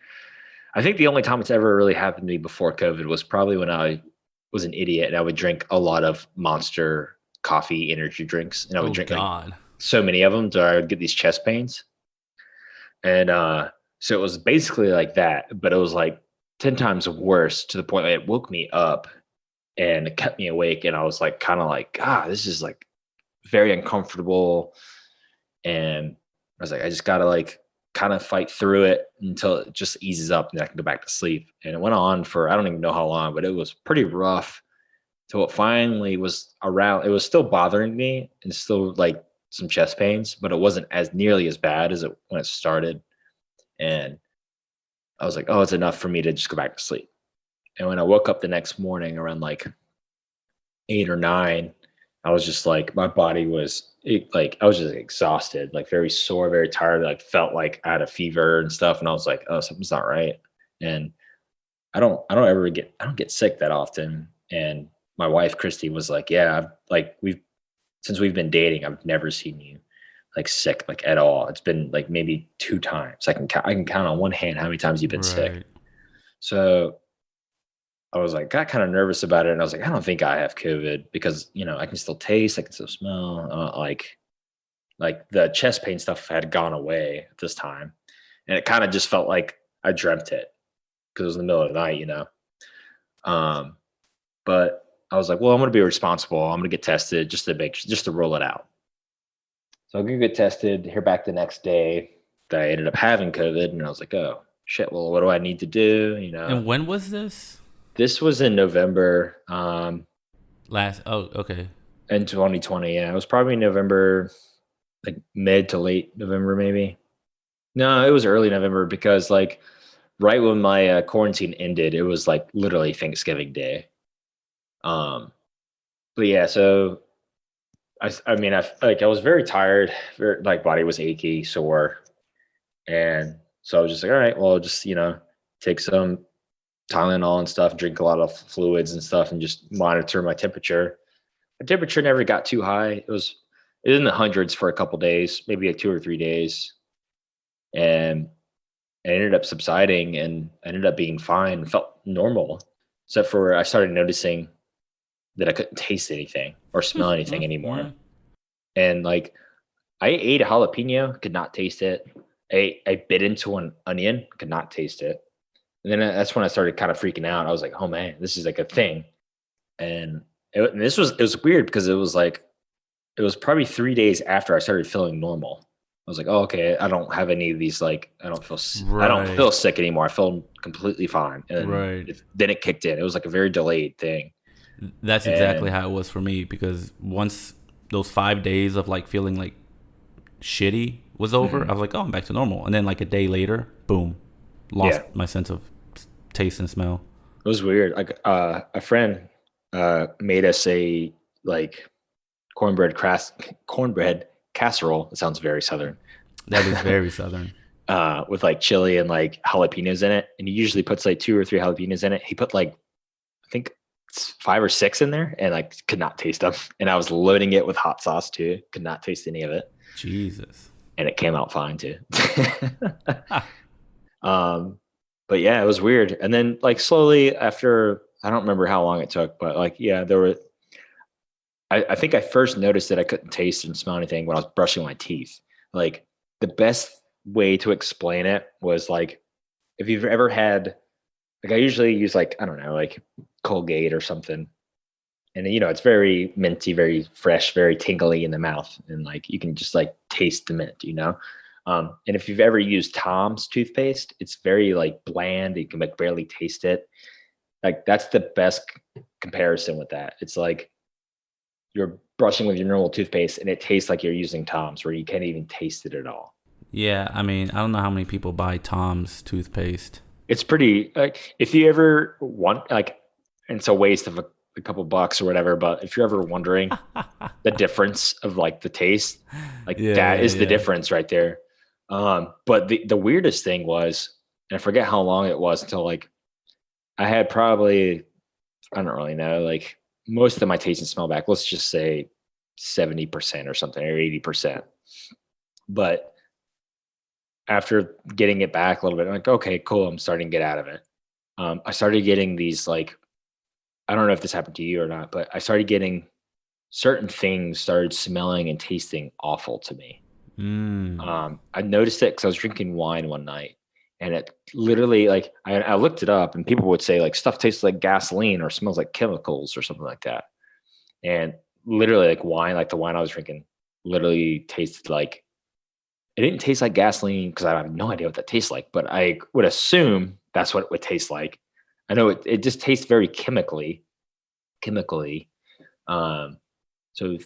I think the only time it's ever really happened to me before COVID was probably when I was an idiot and I would drink a lot of Monster coffee energy drinks, and I would Oh drink like God. so many of them, so I would get these chest pains. And so it was basically like that, but it was like 10 times worse, to the point that it woke me up and it kept me awake. And I was like, kind of like, God, this is like very uncomfortable. And I was like, I just gotta like kind of fight through it until it just eases up and I can go back to sleep. And it went on for I don't even know how long, but it was pretty rough till it finally was around. It was still bothering me and still like some chest pains, but it wasn't as nearly as bad as it when it started. And I was like, oh, it's enough for me to just go back to sleep. And when I woke up the next morning around like 8 or 9, I was just like, my body was like, I was just exhausted, like very sore, very tired. Like felt like I had a fever and stuff. And I was like, oh, something's not right. And I don't get sick that often. And my wife, Christy, was like, yeah, since we've been dating, I've never seen you like sick, like at all. It's been like maybe 2 times. I can count on one hand how many times you've been sick. Right. So I was like, got kind of nervous about it. And I was like, I don't think I have COVID because, I can still taste, I can still smell. Like the chest pain stuff had gone away at this time. And it kind of just felt like I dreamt it because it was in the middle of the night. Um, but I was like, well, I'm going to be responsible. I'm going to get tested just to roll it out. So I'm going to get tested, hear back the next day that I ended up having COVID. And I was like, oh, shit, well, what do I need to do? And when was this? This was in November. Oh, okay. In 2020, yeah, it was probably November, like mid to late November, maybe. No, it was early November because like right when my quarantine ended, it was like literally Thanksgiving Day. But yeah, so I mean, I was very tired, very, like body was achy, sore, and so I was just like, all right, well, just take some Tylenol and stuff, drink a lot of fluids and stuff, and just monitor my temperature. My temperature never got too high. It was in the hundreds for a couple days, maybe like 2 or 3 days, and it ended up subsiding, and I ended up being fine. Felt normal, except for I started noticing that I couldn't taste anything or smell anything anymore. And like I ate a jalapeno, could not taste it. I bit into an onion, could not taste it. And then that's when I started kind of freaking out. I was like, oh man, this is like a thing. And and it was weird because it was probably 3 days after I started feeling normal. I was like, oh, okay, I don't have any of these, like, I don't feel Right. sick anymore. I feel completely fine. And Right. then it kicked in. It was like a very delayed thing. That's exactly And how it was for me because once those 5 days of like feeling like shitty was over, I mhm, was like, oh, I'm back to normal. And then like a day later, boom, lost yeah, my sense of taste and smell. it was weird. Like a friend made us a like cornbread casserole. It sounds very southern. That is very southern. With like chili and like jalapenos in it. And he usually puts like 2 or 3 jalapenos in it. He put like, I think 5 or 6 in there and like could not taste them. And I was loading it with hot sauce too. Could not taste any of it. Jesus. And it came out fine too. Ah, um, but yeah, it was weird. And then like slowly after, I don't remember how long it took, but like, yeah, I think I first noticed that I couldn't taste and smell anything when I was brushing my teeth. Like the best way to explain it was like, if you've ever had, like I usually use like, I don't know, like Colgate or something. And it's very minty, very fresh, very tingly in the mouth. And like, you can just like taste the mint. And if you've ever used Tom's toothpaste, it's very like bland. You can like barely taste it. Like that's the best comparison with that. It's like you're brushing with your normal toothpaste and it tastes like you're using Tom's where you can't even taste it at all. yeah, I mean, I don't know how many people buy Tom's toothpaste. It's pretty like if you ever want like and it's a waste of a couple bucks or whatever, but if you're ever wondering the difference of like the taste, like Yeah, that yeah, is the yeah. difference right there. But the weirdest thing was, and I forget how long it was until like I had probably I don't really know, like most of my taste and smell back, let's just say 70% or something or 80%. But after getting it back a little bit, I'm like, okay, cool. I'm starting to get out of it. I started getting these like, I don't know if this happened to you or not, but I started getting certain things started smelling and tasting awful to me. Mm. I noticed it because I was drinking wine one night, and it literally like I looked it up, and people would say like stuff tastes like gasoline or smells like chemicals or something like that. And literally like wine, like the wine I was drinking, literally tasted like it didn't taste like gasoline because I have no idea what that tastes like, but I would assume that's what it would taste like. I know it just tastes very chemically. Um, so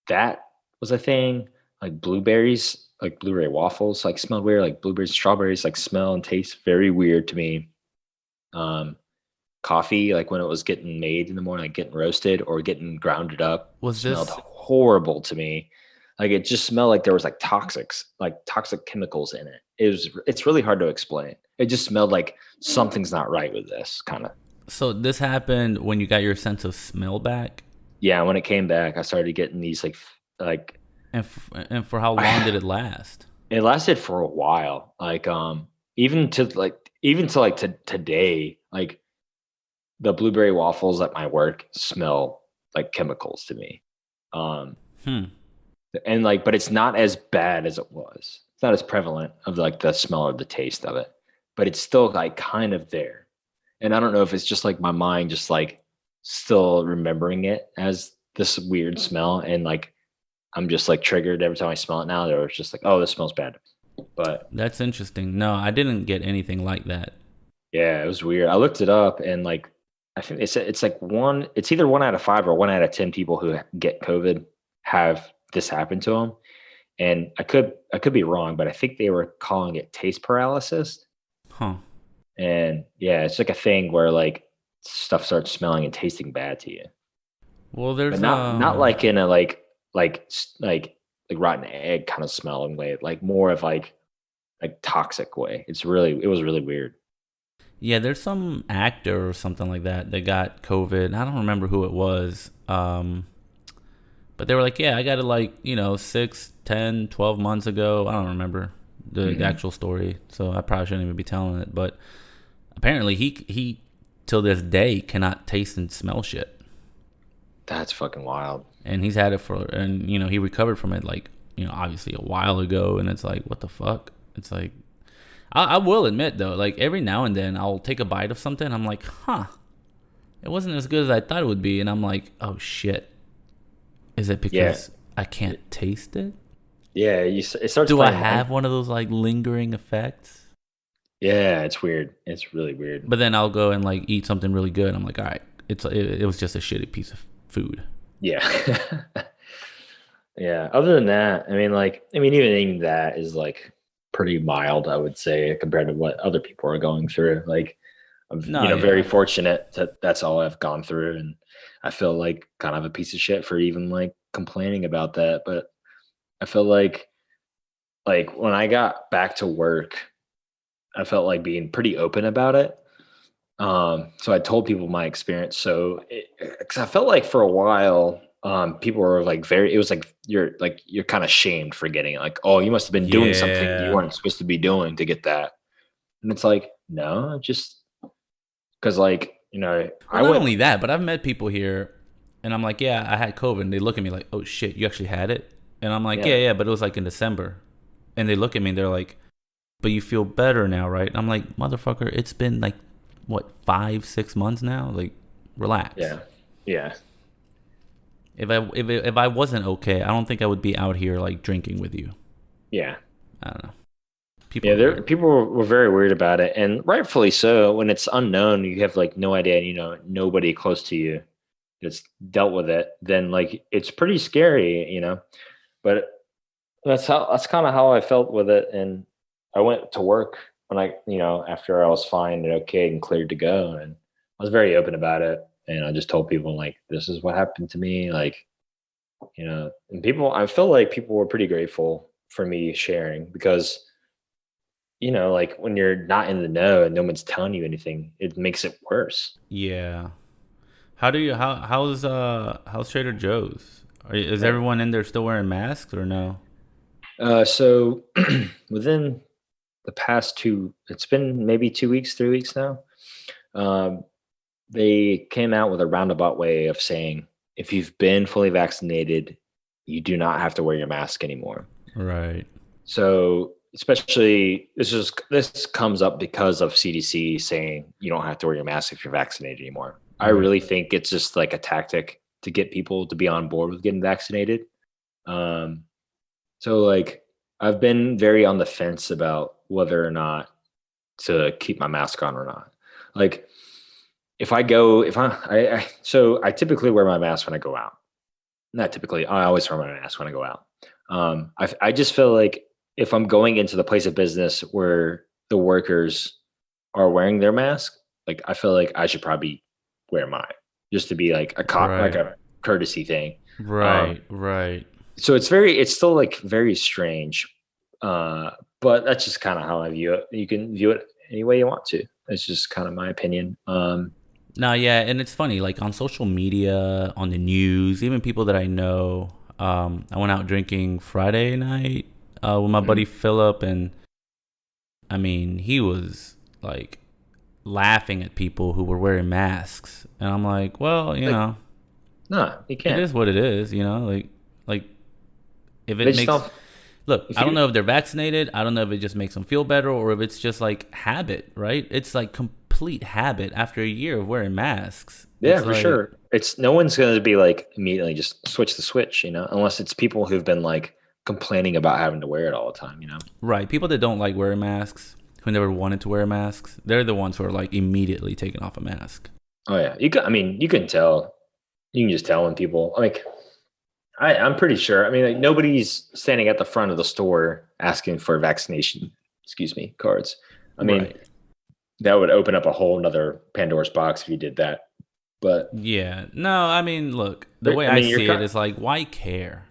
that was a thing. Like blueberries, like blueberry waffles, like smelled weird. Like blueberries, strawberries, like smell and taste very weird to me. Um, Coffee, like when it was getting made in the morning, like getting roasted or getting grounded up, Was smelled this horrible to me. Like it just smelled like there was like toxic chemicals in it. It's really hard to explain. It just smelled like something's not right with this kind of. so this happened when you got your sense of smell back? Yeah, when it came back, I started getting these like And for how long did it last? it lasted for a while. Like even to like to today, like the blueberry waffles at my work smell like chemicals to me. Um Hmm. and like but it's not as bad as it was. It's not as prevalent of like the smell or the taste of it, but it's still like kind of there. And I don't know if it's just like my mind just like still remembering it as this weird smell, and like I'm just like triggered every time I smell it now. Or it's just like, oh, this smells bad. But That's interesting. No, I didn't get anything like that. yeah, it was weird. I looked it up, and like I think it's like it's either 1 out of 5 or 1 out of 10 people who get COVID have this happen to them. And I could be wrong, but I think they were calling it taste paralysis. Huh. And yeah, it's like a thing where like stuff starts smelling and tasting bad to you, Well, but there's not like in a like like rotten egg kind of smelling way, like more of like toxic way. It was really weird. yeah, there's some actor or something like that that got COVID. I don't remember who it was. But they were like, yeah, I got it like, 6, 10, 12 months ago. I don't remember the Hmm. actual story. So I probably shouldn't even be telling it. But apparently he till this day cannot taste and smell shit. That's fucking wild. And he's had it and he recovered from it like, obviously a while ago. And it's like, what the fuck? It's like, I will admit though, like every now and then I'll take a bite of something. I'm like, huh, it wasn't as good as I thought it would be. And I'm like, oh shit. Is it Yeah, because I can't taste it? yeah. It starts Do I playing mind. have one of those like lingering effects? Yeah, it's weird. It's really weird. But then I'll go and like eat something really good. I'm like, all right, it was just a shitty piece of food. Yeah. Yeah. Other than that, even eating that is like pretty mild, I would say, compared to what other people are going through. Like, I'm, No, very yeah, fortunate that that's all I've gone through. And I feel like kind of a piece of shit for even like complaining about that. But I feel like when I got back to work, I felt like being pretty open about it. So I told people my experience. So, because I felt like for a while, people were like it was like you're kind of shamed for getting it. Like, oh, you must have been doing something you yeah. weren't supposed to be doing to get that. And it's like, no, just because like Well, I not went. only that, but I've met people here, and I'm like, yeah, I had COVID, and they look at me like, oh shit, you actually had it, and I'm like, yeah, Yeah, yeah, but it was like in December, and they look at me, and they're like, but you feel better now, right? And I'm like, motherfucker, it's been like what 5, 6 months now, like, relax. yeah, yeah, If I wasn't okay, I don't think I would be out here like drinking with you. yeah. I don't know. People Yeah, are weird. people were very weird about it, and rightfully so. When it's unknown, you have like no idea, and nobody close to you that's dealt with it. Then like it's pretty scary. But that's kind of how I felt with it, and I went to work when after I was fine and okay and cleared to go, and I was very open about it, and I just told people like this is what happened to me, like and people I feel like people were pretty grateful for me sharing because like when you're not in the know and no one's telling you anything, it makes it worse. Yeah. How's Trader Joe's? Is Man. everyone in there still wearing masks or no? So within the past it's been maybe 2 weeks, 3 weeks now. Um, they came out with a roundabout way of saying if you've been fully vaccinated, you do not have to wear your mask anymore. Right. So especially this comes up because of CDC saying you don't have to wear your mask if you're vaccinated anymore. I Right. really think it's just like a tactic to get people to be on board with getting vaccinated. Um, so like I've been very on the fence about whether or not to keep my mask on or not. Like if I go, if I so I typically wear my mask when I go out. Not typically, I always wear my mask when I go out. I just feel like if I'm going into the place of business where the workers are wearing their mask, like I feel like I should probably wear mine just to be like like Right. a courtesy thing. Um, Right. Right. so it's still like very strange, uh, but that's just kind of how I view it. You can view it any way you want to. It's just kind of my opinion. No, yeah, and it's funny, like on social media, on the news, even people that I know. I went out drinking Friday night with my buddy Mhm. Philip, and I mean, he was like laughing at people who were wearing masks, and I'm like, well, Like, no, you it can't. is what it is, like if They it just makes don't. look, If I don't you, know if they're vaccinated. I don't know if it just makes them feel better or if it's just like habit, right? It's like complete habit after a year of wearing masks. yeah, It's for like, sure. It's no one's going to be like immediately just switch the switch, unless it's people who've been like complaining about having to wear it all the time. right, people that don't like wearing masks, who never wanted to wear masks, they're the ones who are like immediately taking off a mask. Oh yeah, I mean, you can tell. You can just tell when people like. I'm pretty sure. I mean, like nobody's standing at the front of the store asking for vaccination. Excuse me, cards. I mean, Right. that would open up a whole nother Pandora's box if you did that. But Yeah. No, I mean, look, the way I I mean, you're see it kind. is like, why care?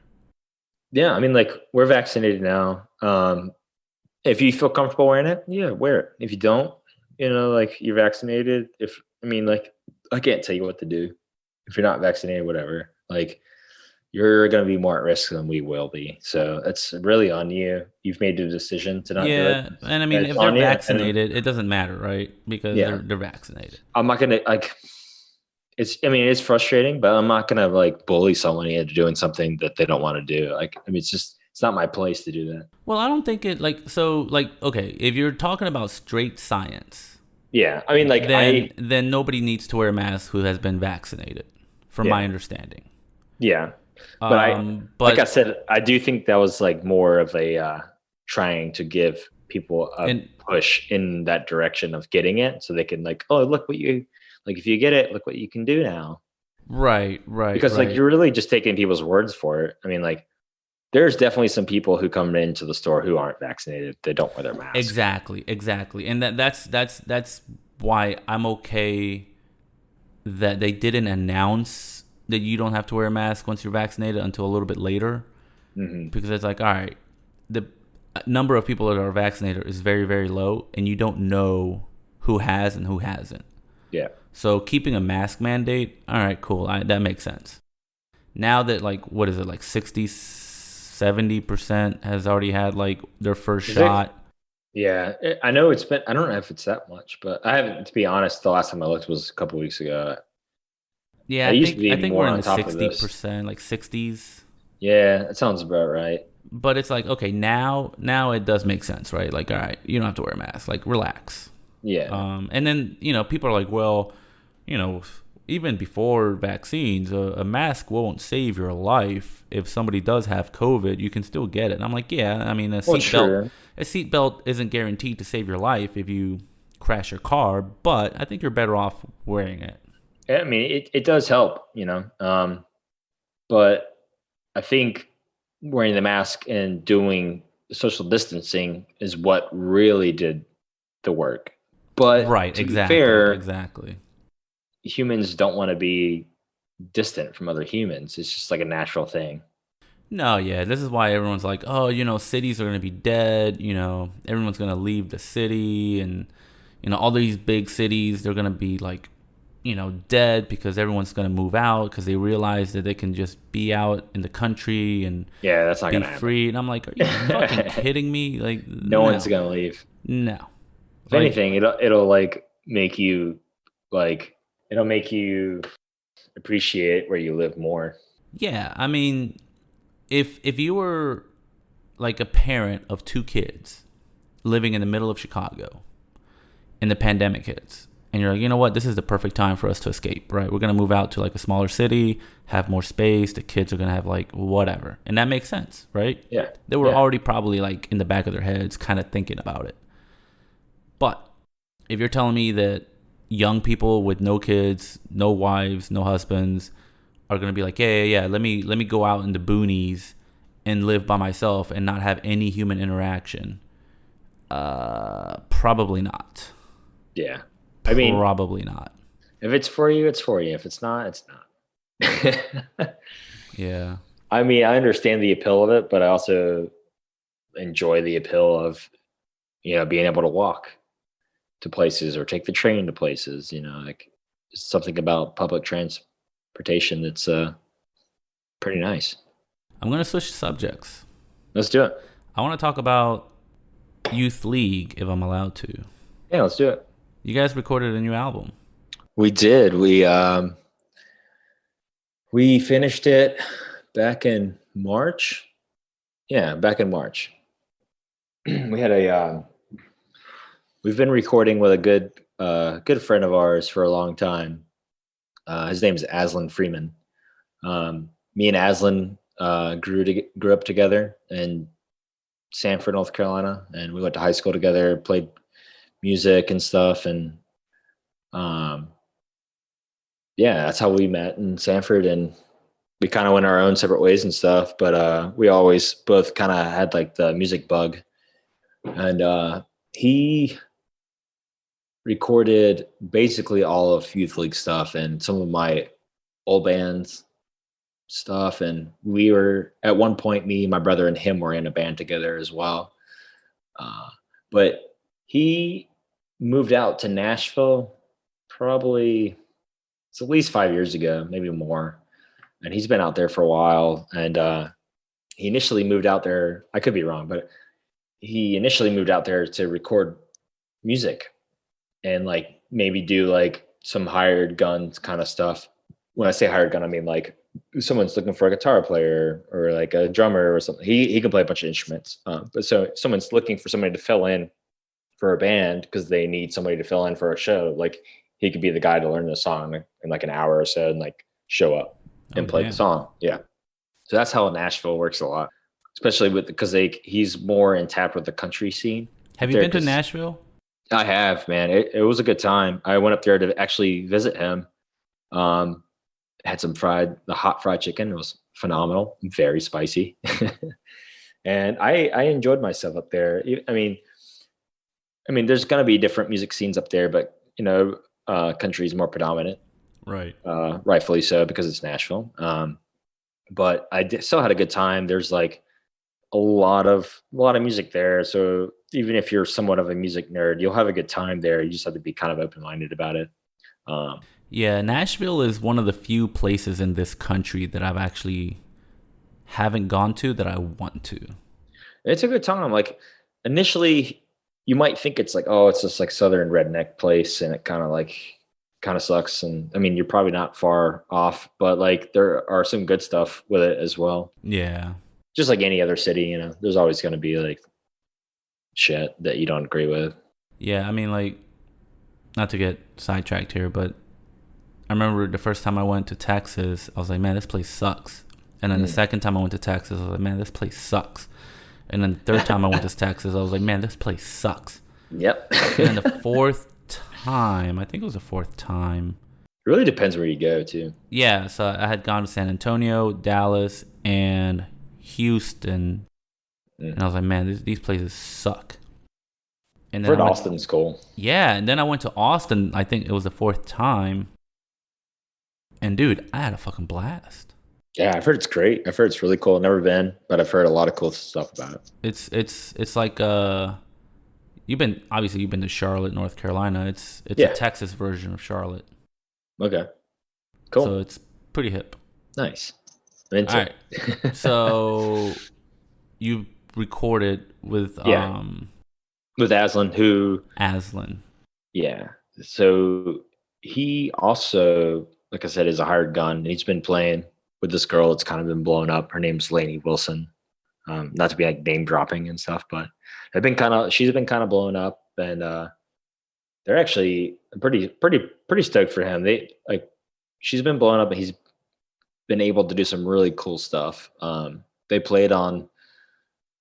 Yeah, I mean, like we're vaccinated now. If you feel comfortable wearing it, yeah, wear it. If you don't, like you're vaccinated. If I mean, like I can't tell you what to do if you're not vaccinated. Whatever. Like you're going to be more at risk than we will be. So it's really on you. You've made the decision to not do it. Yeah, and I mean, It's if they're on you. And vaccinated, it doesn't matter, right? Because yeah, they're vaccinated. I'm not going to like. I mean, it's frustrating, but I'm not going to like bully someone into doing something that they don't want to do. Like, I mean, it's not my place to do that. Well, I don't think it like so like okay, if you're talking about straight science, Yeah, I mean, like then nobody needs to wear a mask who has been vaccinated, from my yeah, understanding. yeah. But like I But said, I do think that was like more of a trying to give people a and push in that direction of getting it, so they can like, oh, look what you like. If you get it, look what you can do now. right, right, Because like right. you're really just taking people's words for it. I mean, like there's definitely some people who come into the store who aren't vaccinated. They don't wear their mask. Exactly, exactly. And that's why I'm okay that they didn't announce that you don't have to wear a mask once you're vaccinated until a little bit later, Hmm. because it's like, all right, the number of people that are vaccinated is very, very low, and you don't know who has and who hasn't. Yeah. So keeping a mask mandate, all right, cool, that makes sense. Now that like what is it, like 60-70% has already had like their first Is it? shot. Yeah, I know it's been. I don't know if it's that much, but I haven't. To be honest, the last time I looked was a couple weeks ago. Yeah, I I used to think be I think we're more in on the top of this. 60%, like 60s. Yeah, that sounds about right. But it's like, okay, now it does make sense, right? Like, all right, you don't have to wear a mask. Like, relax. Yeah. And then people are like, well, you know, even before vaccines, a mask won't save your life. If somebody does have COVID, you can still get it. And I'm like, yeah, I mean, Well, true. a seatbelt isn't guaranteed to save your life if you crash your car, but I think you're better off wearing it. I mean, it does help, but I think wearing the mask and doing social distancing is what really did the work. But Right, to be exactly, fair, exactly. humans don't want to be distant from other humans. It's just like a natural thing. No, yeah, this is why everyone's like, oh, cities are going to be dead. Everyone's going to leave the city, and all these big cities, they're going to be like, dead because everyone's going to move out because they realize that they can just be out in the country and Yeah, that's not be gonna happen. free. And I'm like, are you fucking kidding me? Like, No one's no, gonna leave. no. If Like, anything, it'll like make you like it'll make you appreciate where you live more. yeah, I mean, if you were like a parent of two kids living in the middle of Chicago and the pandemic hits, and you're like, you know what, this is the perfect time for us to escape, right? We're gonna move out to like a smaller city, have more space. The kids are gonna have like whatever, and that makes sense, right? Yeah. They were Yeah. already probably like in the back of their heads, kind of thinking about it. But if you're telling me that young people with no kids, no wives, no husbands are gonna be like, yeah, let me go out in the boonies and live by myself and not have any human interaction, probably not. Yeah. I mean, Probably not. if it's for you, it's for you. If it's not, it's not. Yeah. I mean, I understand the appeal of it, but I also enjoy the appeal of, being able to walk to places or take the train to places, like something about public transportation that's pretty nice. I'm gonna switch subjects. Let's do it. I want to talk about youth league if I'm allowed to. Yeah, let's do it. You guys recorded a new album. We did. We finished it back in March. Yeah, back in March. We had we've been recording with a good friend of ours for a long time. His name is Aslan Freeman. Me and Aslan grew up together in Sanford, North Carolina, and we went to high school together, played music and stuff, and yeah, that's how we met in Sanford, and we kind of went our own separate ways and stuff, but we always both kind of had like the music bug, and he recorded basically all of Youth League stuff and some of my old bands stuff, and we were at one point, me, my brother, and him were in a band together as well. But he moved out to Nashville probably, it's at least 5 years ago, maybe more, and he's been out there for a while. And he initially moved out there, I could be wrong, but he initially moved out there to record music and like maybe do like some hired guns kind of stuff. When I say hired gun, I mean like someone's looking for a guitar player or like a drummer or something. He can play a bunch of instruments, but so someone's looking for somebody to fill in for a band because they need somebody to fill in for a show. Like he could be the guy to learn the song in like an hour or so and like show up and play the song. Yeah, so that's how Nashville works a lot, especially because he's more in tap with the country scene. Have you been to Nashville? I have, man. It was a good time. I went up there to actually visit him. Had some the hot fried chicken. It was phenomenal, very spicy. And I enjoyed myself up there. I mean, there's going to be different music scenes up there, but country is more predominant. Right. Rightfully so, because it's Nashville. But still had a good time. There's like a lot of music there. So even if you're somewhat of a music nerd, you'll have a good time there. You just have to be kind of open-minded about it. Yeah, Nashville is one of the few places in this country that I've actually haven't gone to that I want to. It's a good time. Like initially you might think it's like, oh, it's just like Southern redneck place and it kind of sucks. And I mean, you're probably not far off, but like there are some good stuff with it as well. Yeah. Just like any other city, there's always going to be like shit that you don't agree with. Yeah, I mean, like, not to get sidetracked here, but I remember the first time I went to Texas, I was like, man, this place sucks. And then the second time I went to Texas, I was like, man, this place sucks. And then the third time I went to Texas, I was like, man, this place sucks. Yep. And then the fourth time, I think it was the fourth time. It really depends where you go to. Yeah, so I had gone to San Antonio, Dallas, and Houston. And I was like, man, these places suck. And then Austin's cool. Yeah, and then I went to Austin, I think it was the fourth time. And dude, I had a fucking blast. Yeah, I've heard it's great. I've heard it's really cool. I've never been, but I've heard a lot of cool stuff about it. It's like you've been to Charlotte, North Carolina. It's a Texas version of Charlotte. Okay. Cool. So it's pretty hip. Nice. All right. So you recorded with with Aslan, Aslan. Yeah. So he also, like I said, is a hired gun. He's been playing with this girl that's kind of been blown up. Her name's Lainey Wilson. Not to be like name dropping and stuff, but she's been kind of blown up, and they're actually I'm pretty stoked for him. She's been blowing up, and he's been able to do some really cool stuff. They played on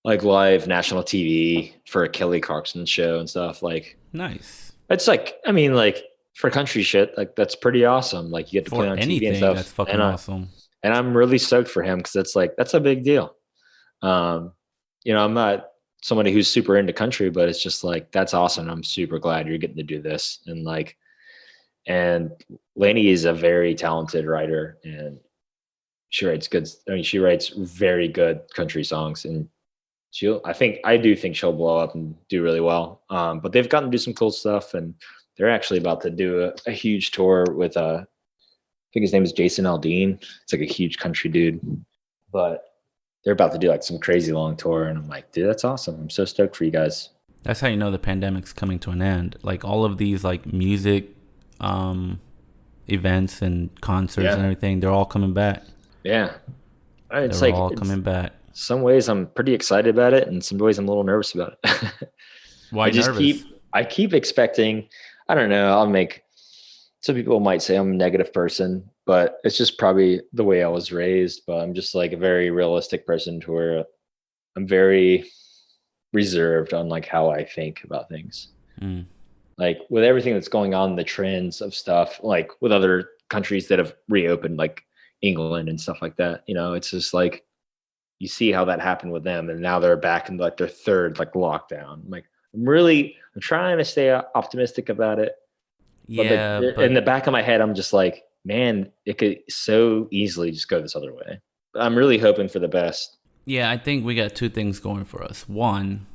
like live national TV for a Kelly Clarkson show and stuff. Like, Nice. it's like, I mean, like for country shit, like that's pretty awesome. Like you get to play For on TV and anything, that's stuff. fucking awesome. And I'm really stoked for him because that's a big deal. Um, I'm not somebody who's super into country, but it's just like that's awesome. I'm super glad you're getting to do this. And Lainey is a very talented writer, and she writes good. I mean, she writes very good country songs, and I do think she'll blow up and do really well. But they've gotten to do some cool stuff, and they're actually about to do a huge tour with I think his name is Jason Aldean. It's like a huge country dude, but they're about to do like some crazy long tour, and I'm like, dude, that's awesome. I'm so stoked for you guys. That's how you know the pandemic's coming to an end. Like all of these like music events and concerts and everything, they're all coming back. Yeah. It's they're like all coming back. Some ways I'm pretty excited about it, and some ways I'm a little nervous about it. Why nervous? I keep expecting, I don't know, some people might say I'm a negative person, but it's just probably the way I was raised. But I'm just like a very realistic person to where I'm very reserved on like how I think about things. Like with everything that's going on, the trends of stuff, like with other countries that have reopened, like England and stuff like that, it's just like you see how that happened with them, and now they're back in like their third like lockdown. I'm trying to stay optimistic about it. Yeah, but in the back of my head, I'm just like, man, it could so easily just go this other way. But I'm really hoping for the best. Yeah, I think we got two things going for us. One,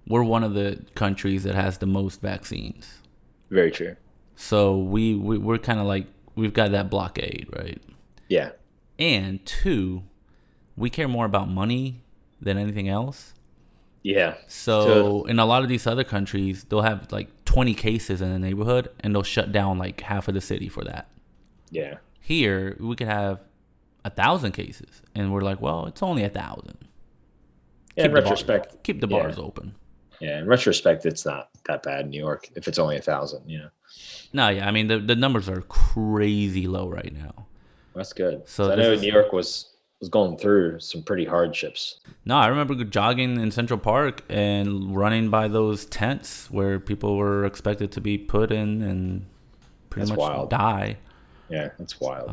we're one of the countries that has the most vaccines. Very true. So we're kind of like, we've got that blockade, right? Yeah. And two, we care more about money than anything else. Yeah. So in a lot of these other countries, they'll have like 20 cases in the neighborhood, and they'll shut down like half of the city for that. Yeah. Here, we could have 1,000 cases, and we're like, well, it's only 1,000. Yeah, in retrospect, keep the bars open. Yeah, in retrospect, it's not that bad in New York if it's only 1,000. No, yeah, I mean the numbers are crazy low right now. That's good. So I know New York was going through some pretty hardships. No, I remember jogging in Central Park and running by those tents where people were expected to be put in and pretty much die. Yeah, that's wild.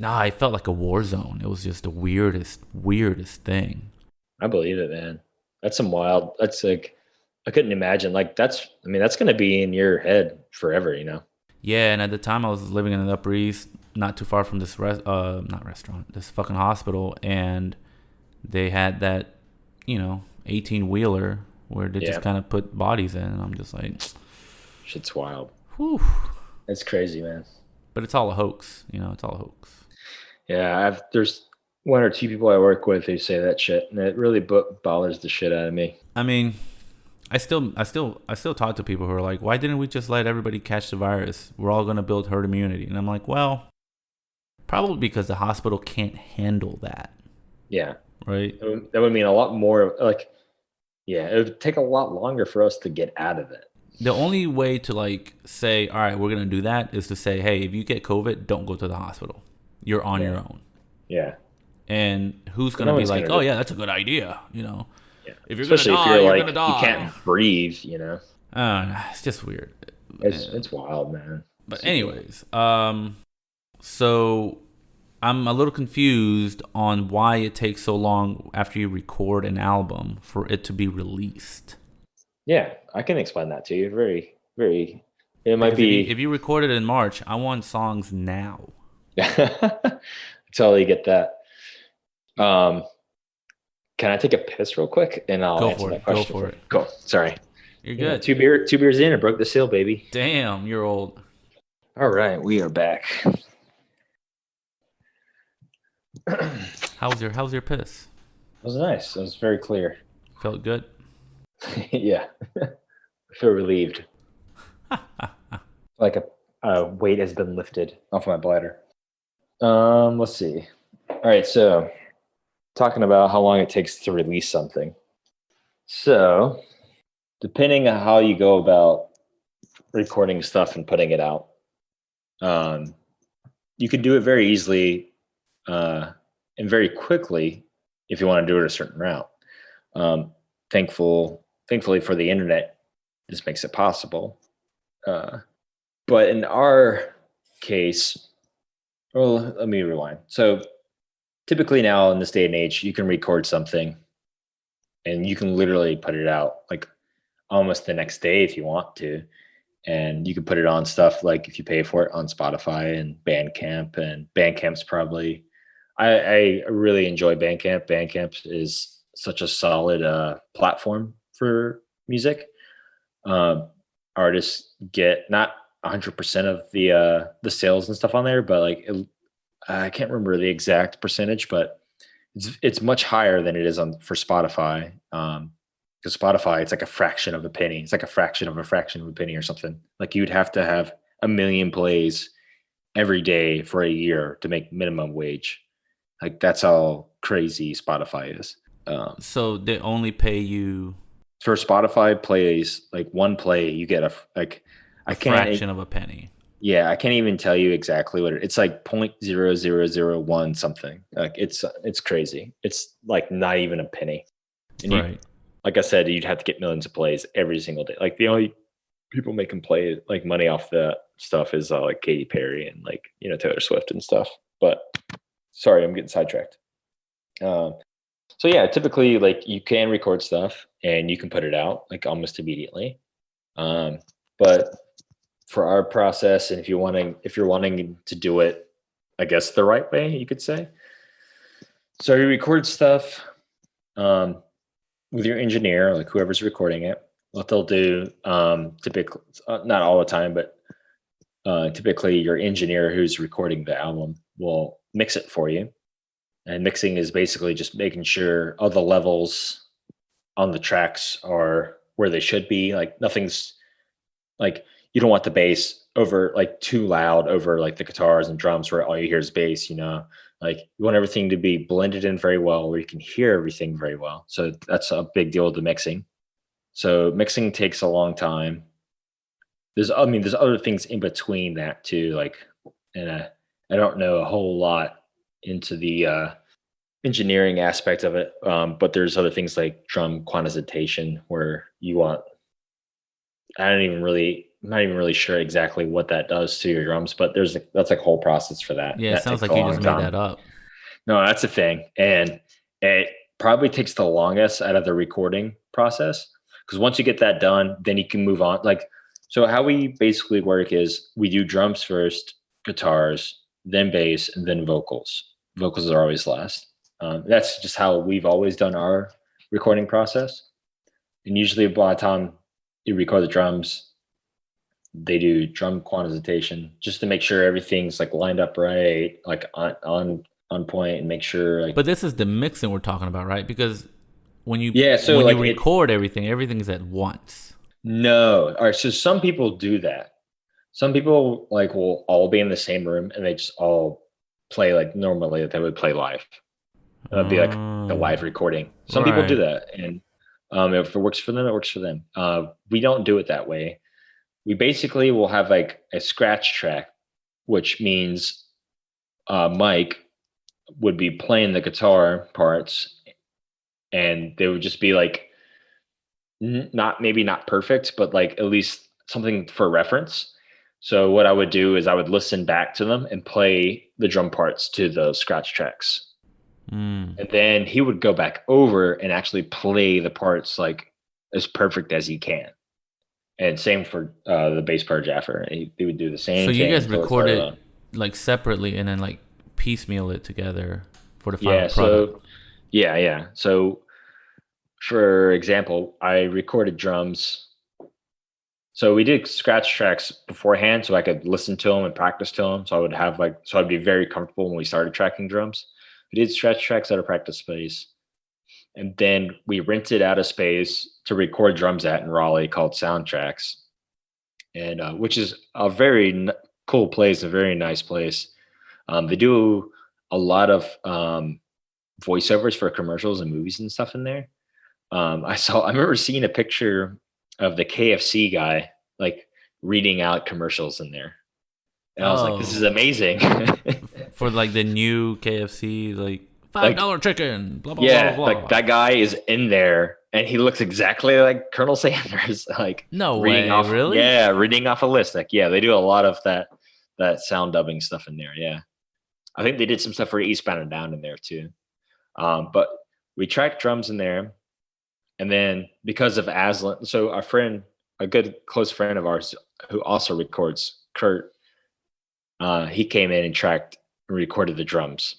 I felt like a war zone. It was just the weirdest thing. I believe it, man. That's some wild. That's like, I couldn't imagine. Like that's going to be in your head forever, Yeah, and at the time I was living in the Upper East, not too far from this this fucking hospital, and they had that, 18-wheeler where they just kind of put bodies in, and I'm just like, shit's wild. Whew. It's crazy, man. But it's all a hoax, it's all a hoax. Yeah, there's one or two people I work with who say that shit, and it really bothers the shit out of me. I mean, I still talk to people who are like, why didn't we just let everybody catch the virus? We're all going to build herd immunity. And I'm like, well, probably because the hospital can't handle that. Yeah. Right? That would mean a lot more, like, yeah, it would take a lot longer for us to get out of it. The only way to, like, say, all right, we're going to do that is to say, hey, if you get COVID, don't go to the hospital. You're on your own. Yeah. And who's going to be like, oh, yeah, that's a good idea, Yeah. If you're Especially gonna die, if you're gonna die. You can't breathe, It's just weird. It's wild, man. But anyways, so I'm a little confused on why it takes so long after you record an album for it to be released. Yeah, I can explain that to you. Very, very. It might be if you recorded in March, I want songs now. Totally get that. Can I take a piss real quick and I'll answer that question? Go for it. Cool. Sorry. You're good. Two beers in, I broke the seal, baby. Damn, you're old. All right, we are back. How's your piss? It was nice. It was very clear. Felt good. Yeah. I feel relieved. Like a weight has been lifted off my bladder. Let's see. All right, so talking about how long it takes to release something. So, depending on how you go about recording stuff and putting it out. You can do it very easily and very quickly if you want to do it a certain route. Um, thankfully for the internet, this makes it possible. But in our case, well, let me rewind. So typically now in this day and age, you can record something and you can literally put it out like almost the next day if you want to. And you can put it on stuff like if you pay for it on Spotify and Bandcamp. And Bandcamp's probably, I really enjoy Bandcamp. Bandcamp is such a solid platform for music. Artists get not 100% of the sales and stuff on there, but like I can't remember the exact percentage, but it's much higher than it is on for Spotify. Because Spotify, it's like a fraction of a penny. It's like a fraction of a penny or something. Like you'd have to have 1 million plays every day for a year to make minimum wage. Like that's how crazy Spotify is. So they only pay you For Spotify plays, like one play, you get a fraction of a penny. Yeah, I can't even tell you exactly what it's like 0.0001 something. Like it's crazy. It's like not even a penny. And Right. like I said, you'd have to get millions of plays every single day. Like the only people making play like money off the stuff is like Katy Perry and like Taylor Swift and stuff. But sorry, I'm getting sidetracked. So yeah, typically like you can record stuff and you can put it out like almost immediately. But for our process, and if you're wanting to do it, I guess the right way, you could say. So you record stuff with your engineer, like whoever's recording it. What they'll do, typically, not all the time, but typically your engineer who's recording the album will mix it for you. And mixing is basically just making sure all the levels on the tracks are where they should be. Like nothing's like, you don't want the bass over like too loud over like the guitars and drums where all you hear is bass, like you want everything to be blended in very well where you can hear everything very well. So that's a big deal with the mixing. So mixing takes a long time. There's other things in between that too. Like, and I don't know a whole lot into the engineering aspect of it. But there's other things like drum quantization where you want, I'm not even really sure exactly what that does to your drums, but that's like a whole process for that. Yeah, it That sounds takes like a you long just made time. that up. No, that's a thing. And it probably takes the longest out of the recording process. Because once you get that done, then you can move on. Like, so how we basically work is we do drums first, guitars, then bass, and then vocals. Vocals are always last. That's just how we've always done our recording process. And usually by the time you record the drums, they do drum quantization just to make sure everything's like lined up right, like on point, and make sure like. But this is the mixing we're talking about, right? Because when you So when like you record everything's at once. No, all right. So some people do that. Some people like will all be in the same room and they just all play like normally they would play live. That'd be like a live recording. Some people do Right. that, and if it works for them, it works for them. We don't do it that way. We basically will have like a scratch track, which means Mike would be playing the guitar parts, and they would just be like not perfect, but like at least something for reference. So what I would do is I would listen back to them and play the drum parts to those scratch tracks. And then he would go back over and actually play the parts like as perfect as he can. And same for the bass player Jaffer. He would do the So same you thing guys until it's record very it low. like separately and then like piecemeal it together for the final Yeah. product. So yeah. So for example, I recorded drums. So we did scratch tracks beforehand so I could listen to them and practice to them. So I would have so I'd be very comfortable when we started tracking drums. We did scratch tracks at a practice space. And then we rented out a space to record drums at in Raleigh called Soundtracks. And which is a very cool place, a very nice place. They do a lot of voiceovers for commercials and movies and stuff in there. I remember seeing a picture of the KFC guy. Like reading out commercials in there. And I was like, this is Oh, amazing. for like the new KFC, like five Like, dollar chicken, blah blah blah yeah, blah like blah. that guy is in there and he looks exactly like Colonel Sanders, like No way, really? reading off a list. Like, yeah, they do a lot of that sound dubbing stuff in there. Yeah. I think they did some stuff for Eastbound and Down in there too. But we tracked drums in there. And then because of Aslan, so our friend, a good close friend of ours who also records, Kurt, he came in and tracked and recorded the drums.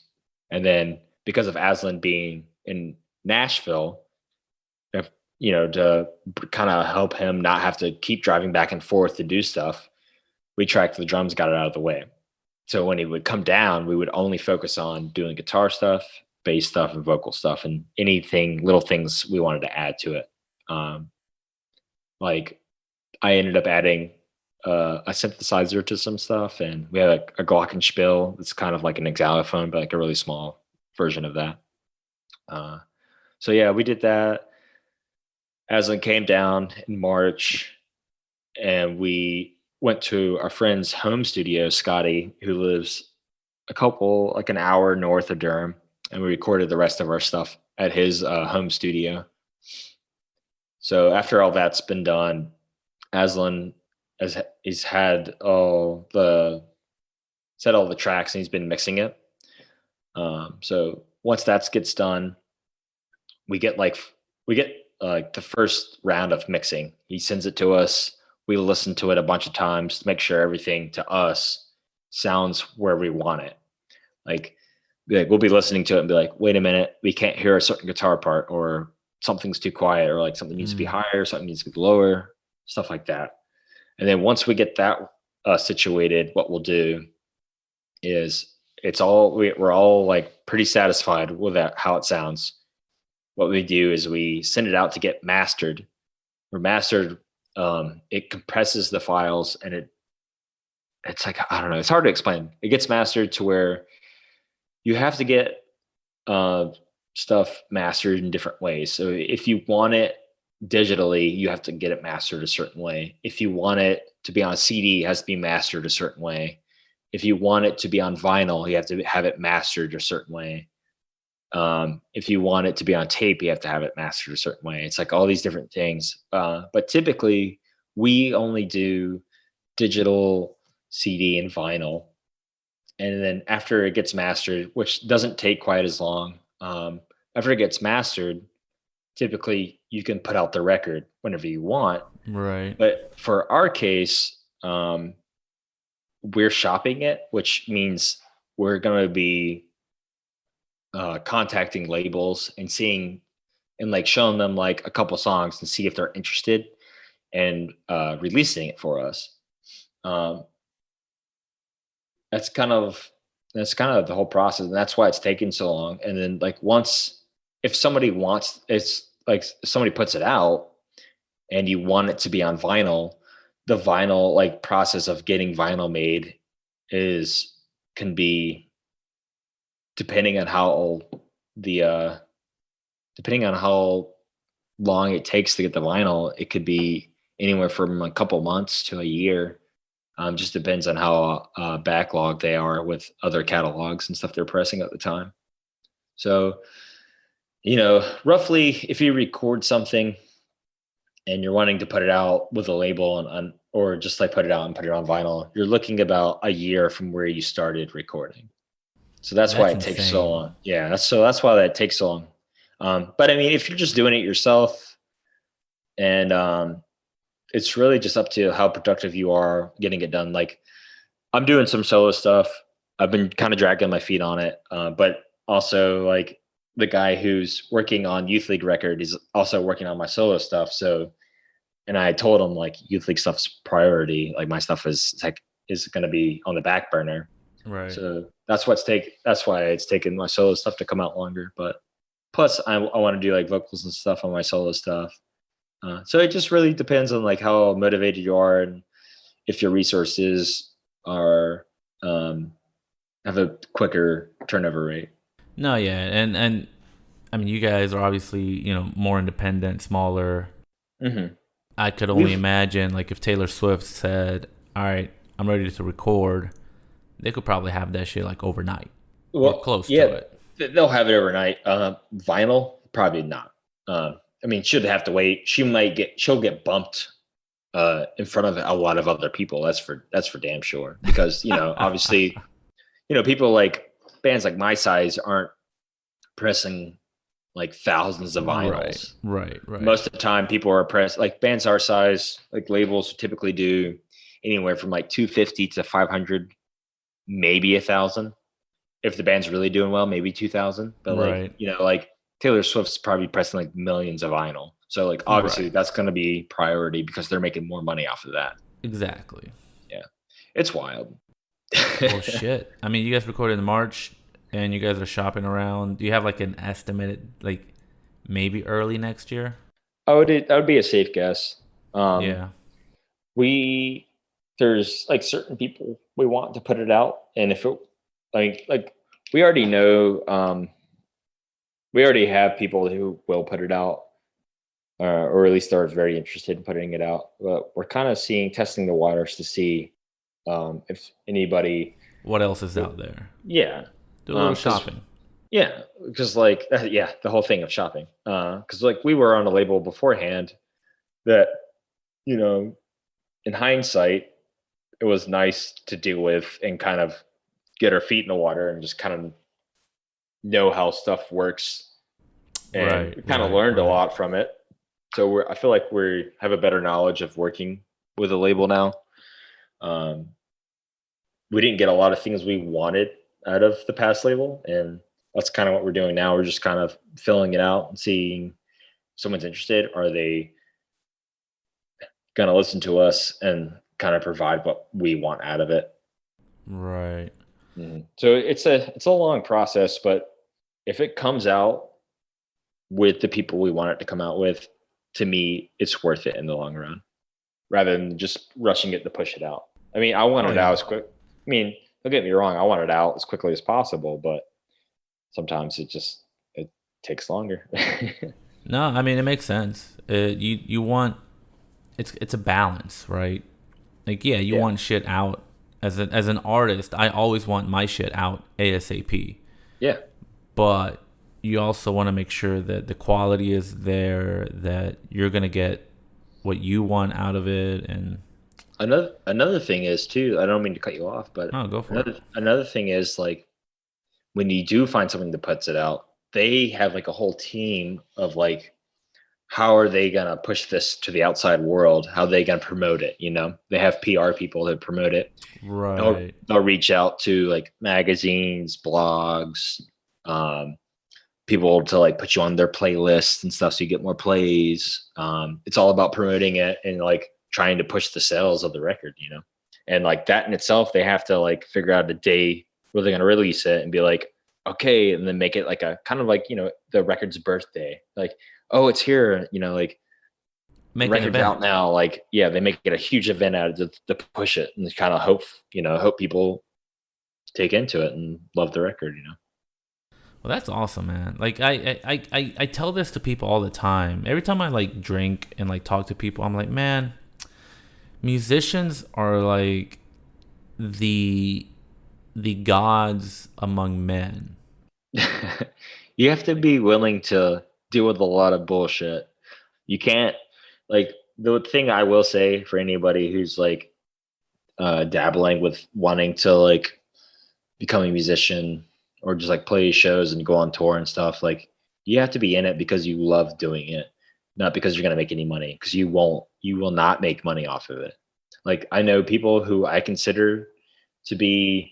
And then because of Aslan being in Nashville, to kind of help him not have to keep driving back and forth to do stuff, we tracked the drums, got it out of the way. So when he would come down, we would only focus on doing guitar stuff, bass stuff, and vocal stuff, and anything, little things we wanted to add to it. Um, like I ended up adding a synthesizer to some stuff, and we had a glockenspiel. It's kind of like an xylophone, but like a really small version of that. So yeah, we did that. Aslan came down in March, and we went to our friend's home studio, Scotty, who lives like an hour north of Durham, and we recorded the rest of our stuff at his home studio. So after all that's been done, Aslan he's had all the tracks and he's been mixing it. So once that gets done, we get the first round of mixing. He sends it to us. We listen to it a bunch of times to make sure everything to us sounds where we want it. Like we'll be listening to it and be like, wait a minute, we can't hear a certain guitar part, or something's too quiet, or like something needs to be higher, something needs to be lower, stuff like that. And then once we get that situated, what we'll do is we're all like pretty satisfied with how it sounds. What we do is we send it out to get mastered. Or mastered, it compresses the files, and it's like, I don't know, it's hard to explain. It gets mastered to where you have to get stuff mastered in different ways. So if you want it digitally, you have to get it mastered a certain way. If you want it to be on a CD, it has to be mastered a certain way. If you want it to be on vinyl, you have to have it mastered a certain way. If you want it to be on tape, you have to have it mastered a certain way. It's like all these different things. But typically, we only do digital, CD, and vinyl. And then after it gets mastered, which doesn't take quite as long, after it gets mastered, typically you can put out the record whenever you want. Right. But for our case, we're shopping it, which means we're going to be contacting labels and seeing and like showing them like a couple songs and see if they're interested, and releasing it for us. That's kind of the whole process, and that's why it's taking so long. And then like if somebody puts it out and you want it to be on vinyl, the vinyl like process of getting vinyl made can be, depending on how long it takes to get the vinyl, it could be anywhere from a couple months to a year. Just depends on how backlogged they are with other catalogs and stuff they're pressing at the time. So, roughly, if you record something and you're wanting to put it out with a label or just like put it out and put it on vinyl, you're looking about a year from where you started recording. So that's why That's it takes so insane. long. Yeah, that's why that takes so long. But I mean, if you're just doing it yourself, and it's really just up to how productive you are getting it done. Like I'm doing some solo stuff. I've been kind of dragging my feet on it, but also like the guy who's working on Youth League record is also working on my solo stuff. So, and I told him like Youth League stuff's priority. Like my stuff is going to be on the back burner. Right. So that's why it's taken my solo stuff to come out longer. But plus I want to do like vocals and stuff on my solo stuff. So it just really depends on like how motivated you are, and if your resources are have a quicker turnover rate. No, yeah, and I mean, you guys are obviously more independent, smaller. Mm-hmm. I could only We've imagine like if Taylor Swift said, "All right, I'm ready to record," they could probably have that shit like overnight or Well, close to yeah, it. they'll have it overnight. Vinyl, probably not. I mean, she'd have to wait. She'll get bumped in front of a lot of other people. That's for damn sure. Because obviously, people like bands like my size aren't pressing like thousands of Right, vinyls. right, right, Most of the time, people are press like bands our size, like labels typically do anywhere from like 250 to 500, maybe 1,000 if the band's really doing well, maybe 2,000. But like, right, like Taylor Swift's probably pressing like millions of vinyl. So like obviously right. that's going to be priority because they're making more money off of that. Exactly. Yeah, it's wild. Well, shit. I mean, you guys recorded in March, and you guys are shopping around. Do you have like an estimated, like maybe early next year? That would be a safe guess. Um, Yeah. we there's like certain people we want to put it out, and if it like we already know, we already have people who will put it out, or at least are very interested in putting it out. But we're kind of testing the waters to see if anybody, What else is out there? yeah, Do a little because shopping. yeah, because like yeah, the whole thing of shopping, because like we were on a label beforehand that you know in hindsight it was nice to deal with and kind of get our feet in the water and just kind of know how stuff works, and Right, we kind of right, learned a right. lot from it. So I feel like we have a better knowledge of working with a label now. Um, we didn't get a lot of things we wanted out of the past label, and that's kind of what we're doing now. We're just kind of filling it out and seeing if someone's interested. Are they going to listen to us and kind of provide what we want out of it? Right. So it's a long process, but if it comes out with the people we want it to come out with, to me, it's worth it in the long run, rather than just rushing it to push it out. I mean, I want Oh it out yeah. as quick. I mean, don't get me wrong, I want it out as quickly as possible, but sometimes it takes longer. No, I mean it makes sense. You want it's a balance, right? Like yeah, you Yeah. want shit out as an artist. I always want my shit out ASAP, Yeah. but you also want to make sure that the quality is there, that you're gonna get what you want out of it, and Another thing is too, I don't mean to cut you off, but no, go for it. another thing is like when you do find something that puts it out, they have like a whole team of like how are they going to push this to the outside world? How are they going to promote it? They have PR people that promote it. Right. They'll reach out to like magazines, blogs, um, people to like put you on their playlists and stuff so you get more plays. It's all about promoting it and like trying to push the sales of the record. And like that in itself, they have to like figure out a day where they're going to release it and be like, okay, and then make it like a kind of like, the record's birthday. Like, oh, it's here, like the Make an record's event. out now. Like, yeah, they make it a huge event out of it to push it and kind of hope people take into it and love the record. Well, that's awesome, man. Like I tell this to people all the time. Every time I like drink and like talk to people, I'm like, man, musicians are like the the gods among men. You have to be willing to deal with a lot of bullshit. You can't like the thing I will say for anybody who's like dabbling with wanting to like become a musician or just like play shows and go on tour and stuff, like you have to be in it because you love doing it, not because you're gonna make any money, because you will not make money off of it. Like I know people who I consider to be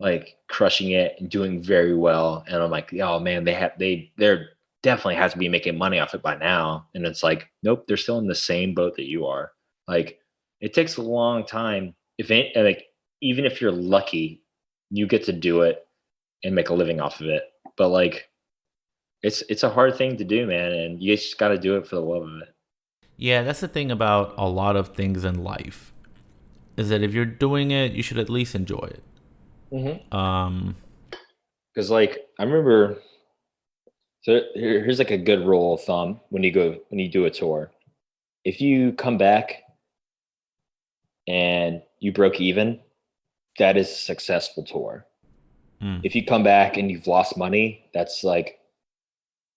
like crushing it and doing very well. And I'm like, oh man, they're definitely has to be making money off it by now. And it's like, nope, they're still in the same boat that you are. Like it takes a long time. Like even if you're lucky, you get to do it and make a living off of it. But like it's a hard thing to do, man, and you just got to do it for the love of it. Yeah, that's the thing about a lot of things in life is that if you're doing it, you should at least enjoy it. Mm-hmm. Um, Because like I remember, so here's like a good rule of thumb when you do a tour. if you come back and you broke even, that is a successful tour. Mm. If you come back and you've lost money, that's like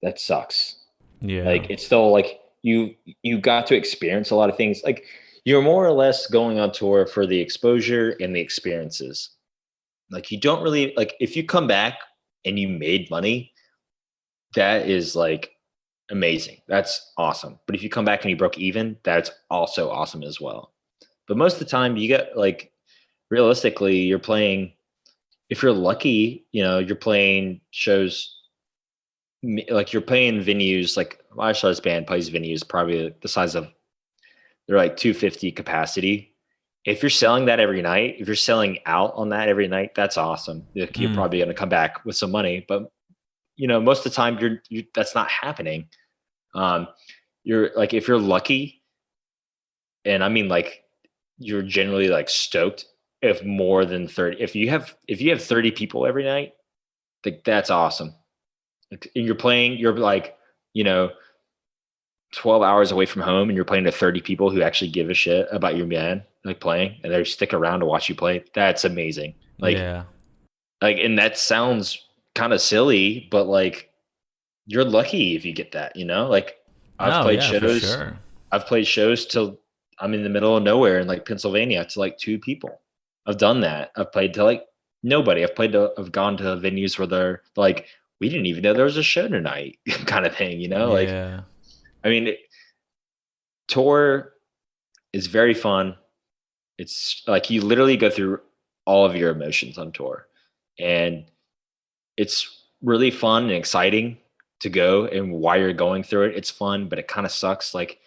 that sucks. Yeah. Like it's still like you got to experience a lot of things. Like you're more or less going on tour for the exposure and the experiences. Like you don't really like if you come back and you made money, that is like amazing. That's awesome. But if you come back and you broke even, that's also awesome as well. But most of the time you get like realistically, you're playing if you're lucky, you're playing shows like you're playing venues like my show's band plays venues probably the size of they're like 250 capacity. If you're selling that every night, if you're selling out on that every night, that's awesome. Like, you're Mm. probably going to come back with some money, but most of the time you that's not happening. Um, you're like if you're lucky, and I mean like you're generally like stoked if more than 30. If you have 30 people every night, like that's awesome. Like, and you're like you know 12 hours away from home and you're playing to 30 people who actually give a shit about your band, like playing, and they stick around to watch you play. That's amazing. Yeah. And that sounds kind of silly, but like you're lucky if you get that, Like I've No, played yeah, for shows, sure. I've played shows till I'm in the middle of nowhere in like Pennsylvania to like two people. I've done that. I've played to like nobody. I've gone to venues where they're like, we didn't even know there was a show tonight, kind of thing, Like, Yeah. I mean, tour is very fun. It's like you literally go through all of your emotions on tour. And it's really fun and exciting to go. And while you're going through it, it's fun, but it kind of sucks. Like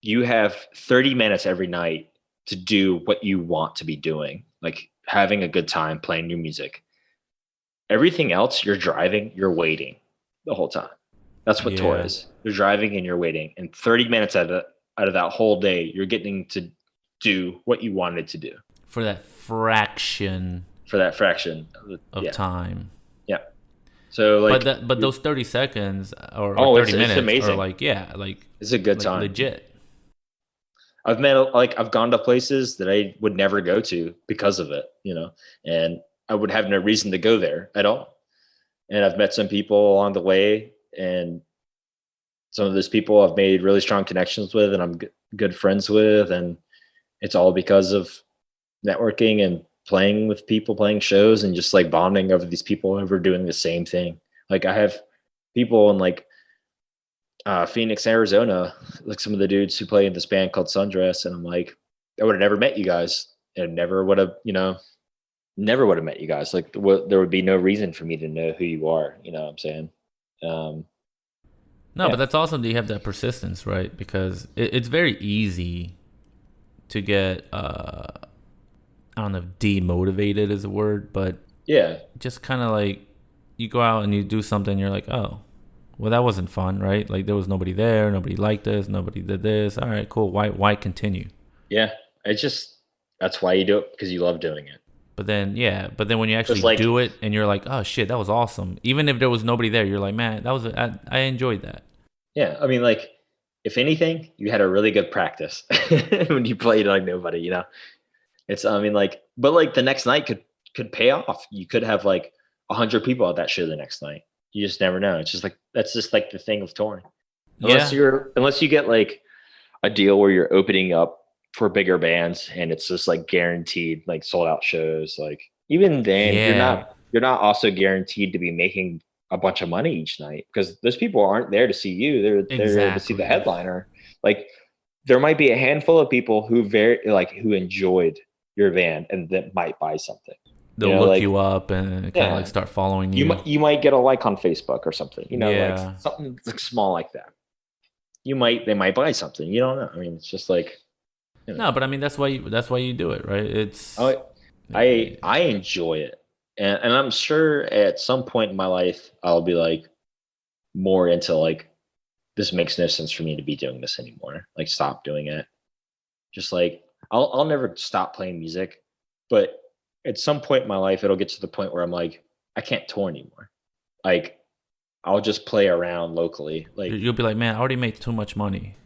you have 30 minutes every night to do what you want to be doing, like having a good time playing new music. Everything else, you're driving, you're waiting the whole time. That's what tour Yeah. is. You're driving and you're waiting. And 30 minutes out of that whole day, you're getting to do what you wanted to do For that fraction for that fraction. of Yeah. time. Yeah. So But like, those 30 seconds or oh, 30 it's minutes are amazing. like, yeah, It's a good like time. legit. I've gone to places that I would never go to because of it, and I would have no reason to go there at all. And I've met some people along the way, and some of those people I've made really strong connections with, and I'm good friends with, and it's all because of networking and playing with people, playing shows, and just like bonding over these people who are doing the same thing. Like I have people in like Phoenix, Arizona, like some of the dudes who play in this band called Sundress, and I'm like, I would have never met you guys, and never would have, never would have met you guys. Like, there would be no reason for me to know who you are. You know what I'm saying? Um, No, but yeah, that's awesome that you have that persistence, right? Because it's very easy to get, I don't know if demotivated is a word, but yeah, just kind of like you go out and you do something, you're like, oh, well, that wasn't fun, right? Like there was nobody there, nobody liked this, nobody did this. All right, cool. Why continue? yeah. It's just that's why you do it because you love doing it. But then, yeah, but then when you actually Because like, do it and you're like, oh shit, that was awesome. Even if there was nobody there, you're like, man, I enjoyed that. yeah, I mean, like, if anything, you had a really good practice when you played like nobody. It's I mean like but like the next night could pay off. You could have like 100 people at that show the next night. You just never know. It's just like that's just like the thing of touring. Yeah, Unless you get like a deal where you're opening up for bigger bands and it's just like guaranteed like sold out shows. Like even then yeah, you're not also guaranteed to be making a bunch of money each night because those people aren't there to see you. They're there to see the exactly. headliner. Like there might be a handful of people who enjoyed your band and that might buy something. They'll look Like you up and kind of like yeah, start following you you. might get a like on Facebook or something. Like Yeah. something like small like that. They might buy something. You don't know. I mean, it's just like you know. No, but I mean that's why you do it, right? It's I I enjoy it, and I'm sure at some point in my life I'll be like more into like this makes no sense for me to be doing this anymore. Like stop doing it. Just like I'll never stop playing music, but at some point in my life it'll get to the point where I'm like I can't tour anymore. Like I'll just play around locally. Like you'll be like, man, I already made too much money.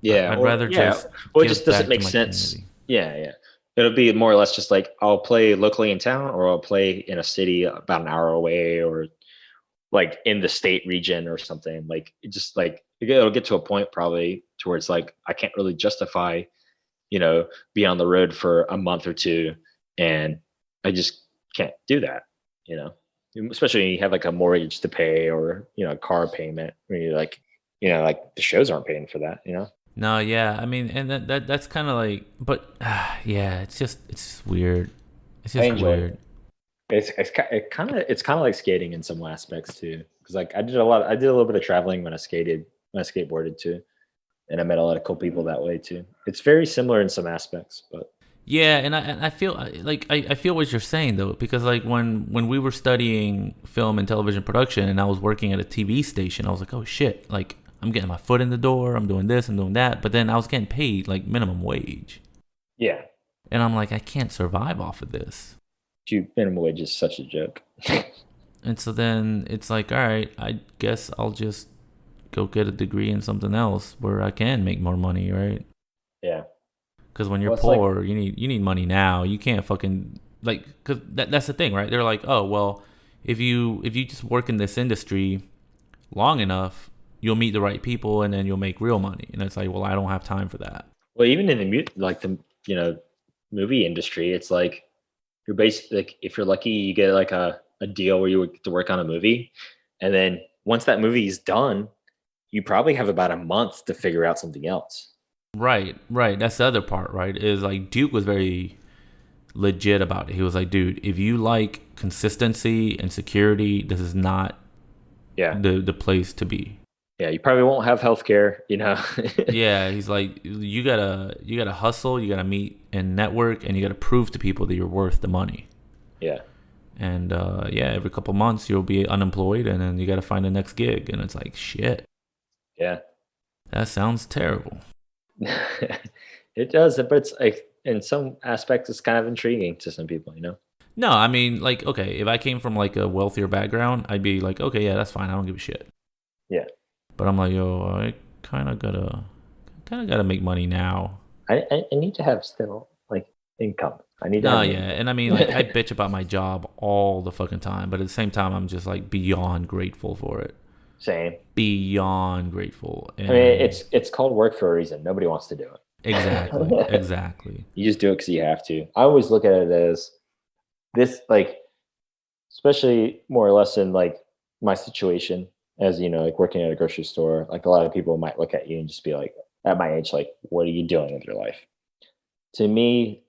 Yeah, I'd or rather yeah, just or it just give doesn't back to make my sense. community. Yeah, yeah. It'll be more or less just like I'll play locally in town, or I'll play in a city about an hour away, or like in the state region or something. Like it just like it'll get to a point probably towards like I can't really justify, be on the road for a month or two, and I just can't do that. You know, especially when you have like a mortgage to pay or a car payment. When you're like, like the shows aren't paying for that. No, yeah, I mean, and that's kind of like, but yeah, it's just weird. It's I just enjoy weird. it. It's kind of like skating in some aspects too, because like I did a little bit of traveling when I skateboarded too, and I met a lot of cool people that way too. It's very similar in some aspects, but Yeah, and I feel like I feel what you're saying though, because like when we were studying film and television production, and I was working at a TV station, I was like, oh shit, like I'm getting my foot in the door, I'm doing this, I'm doing that, but then I was getting paid like minimum wage, yeah, and I'm like, I can't survive off of this. minimum wage is such a joke. And so then it's like, all right, I guess I'll just go get a degree in something else where I can make more money, right? Yeah, Because when you're well, it's like poor, you need money now. You can't fucking like, because that's the thing, right? They're like, oh well, if you just work in this industry long enough, you'll meet the right people and then you'll make real money. And it's like, well, I don't have time for that. well, even in the movie industry, it's like you're basically like if you're lucky, you get like a deal where you get to work on a movie, and then once that movie is done, you probably have about a month to figure out something else. Right, right. That's the other part, right? Is like Duke was very legit about it. He was like, dude, if you like consistency and security, this is not Yeah, the place to be. yeah, you probably won't have healthcare. Yeah, he's like, you gotta hustle, you gotta meet and network, and you gotta prove to people that you're worth the money. Yeah, And yeah, every couple months you'll be unemployed, and then you gotta find the next gig, and it's like shit. yeah. That sounds terrible. It does, but it's like in some aspects, it's kind of intriguing to some people. No, I mean, like, okay, if I came from like a wealthier background, I'd be like, okay, yeah, that's fine. I don't give a shit. Yeah, But I'm like, yo, I kind of gotta make money now. I need to have still like income. I need to No, have an yeah, income. and I mean, like, I bitch about my job all the fucking time, but at the same time, I'm just like beyond grateful for it. Same. Beyond grateful, I mean, and it's called work for a reason. Nobody wants to do exactly, it. exactly. You just do it because you have to. I always look at it as this, like, especially more or less in like my situation, as like working at a grocery store. Like a lot of people might look at you and just be like, at my age, like, what are you doing with your life? To me,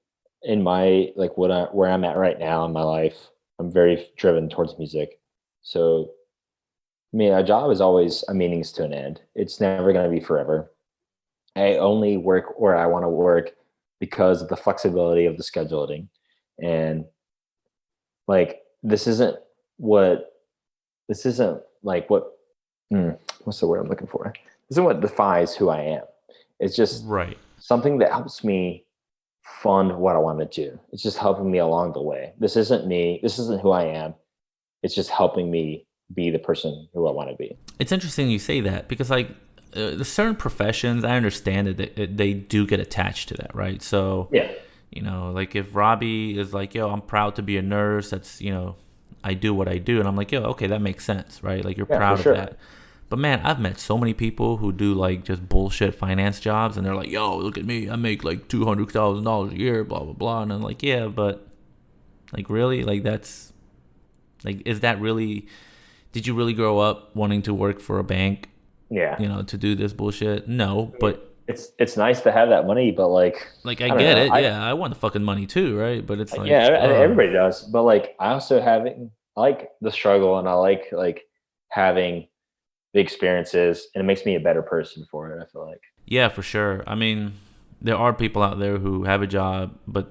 in my like where I'm at right now in my life, I'm very driven towards music. So, I mean, a job is always a meanings to an end. It's never going to be forever. I only work where I want to work because of the flexibility of the scheduling. And like what this isn't like what what's the word I'm looking for? This isn't what defines who I am. It's just Right. something that helps me fund what I want to do. It's just helping me along the way. This isn't me. This isn't who I am. It's just helping me be the person who I want to be. It's interesting you say that because like the certain professions, I understand that they do get attached to that, right? So Yeah. like if Robbie is like, yo, I'm proud to be a nurse. That's I do what I do, and I'm like, yo, okay, that makes sense, right? Like you're Yeah, proud for sure. of that. But man, I've met so many people who do like just bullshit finance jobs, and they're like, "Yo, look at me! I make like $200,000 a year, blah blah blah." And I'm like, "Yeah, but like really, like that's like, is that really? Did you really grow up wanting to work for a bank? Yeah. To do this bullshit? No, I mean, but it's nice to have that money, but like like I I don't get know. it. Yeah, I want the fucking money too, right? But it's like, Yeah, everybody does. But like I also I like the struggle, and I like having the experiences, and it makes me a better person for it, I feel like. yeah, for sure. I mean, there are people out there who have a job but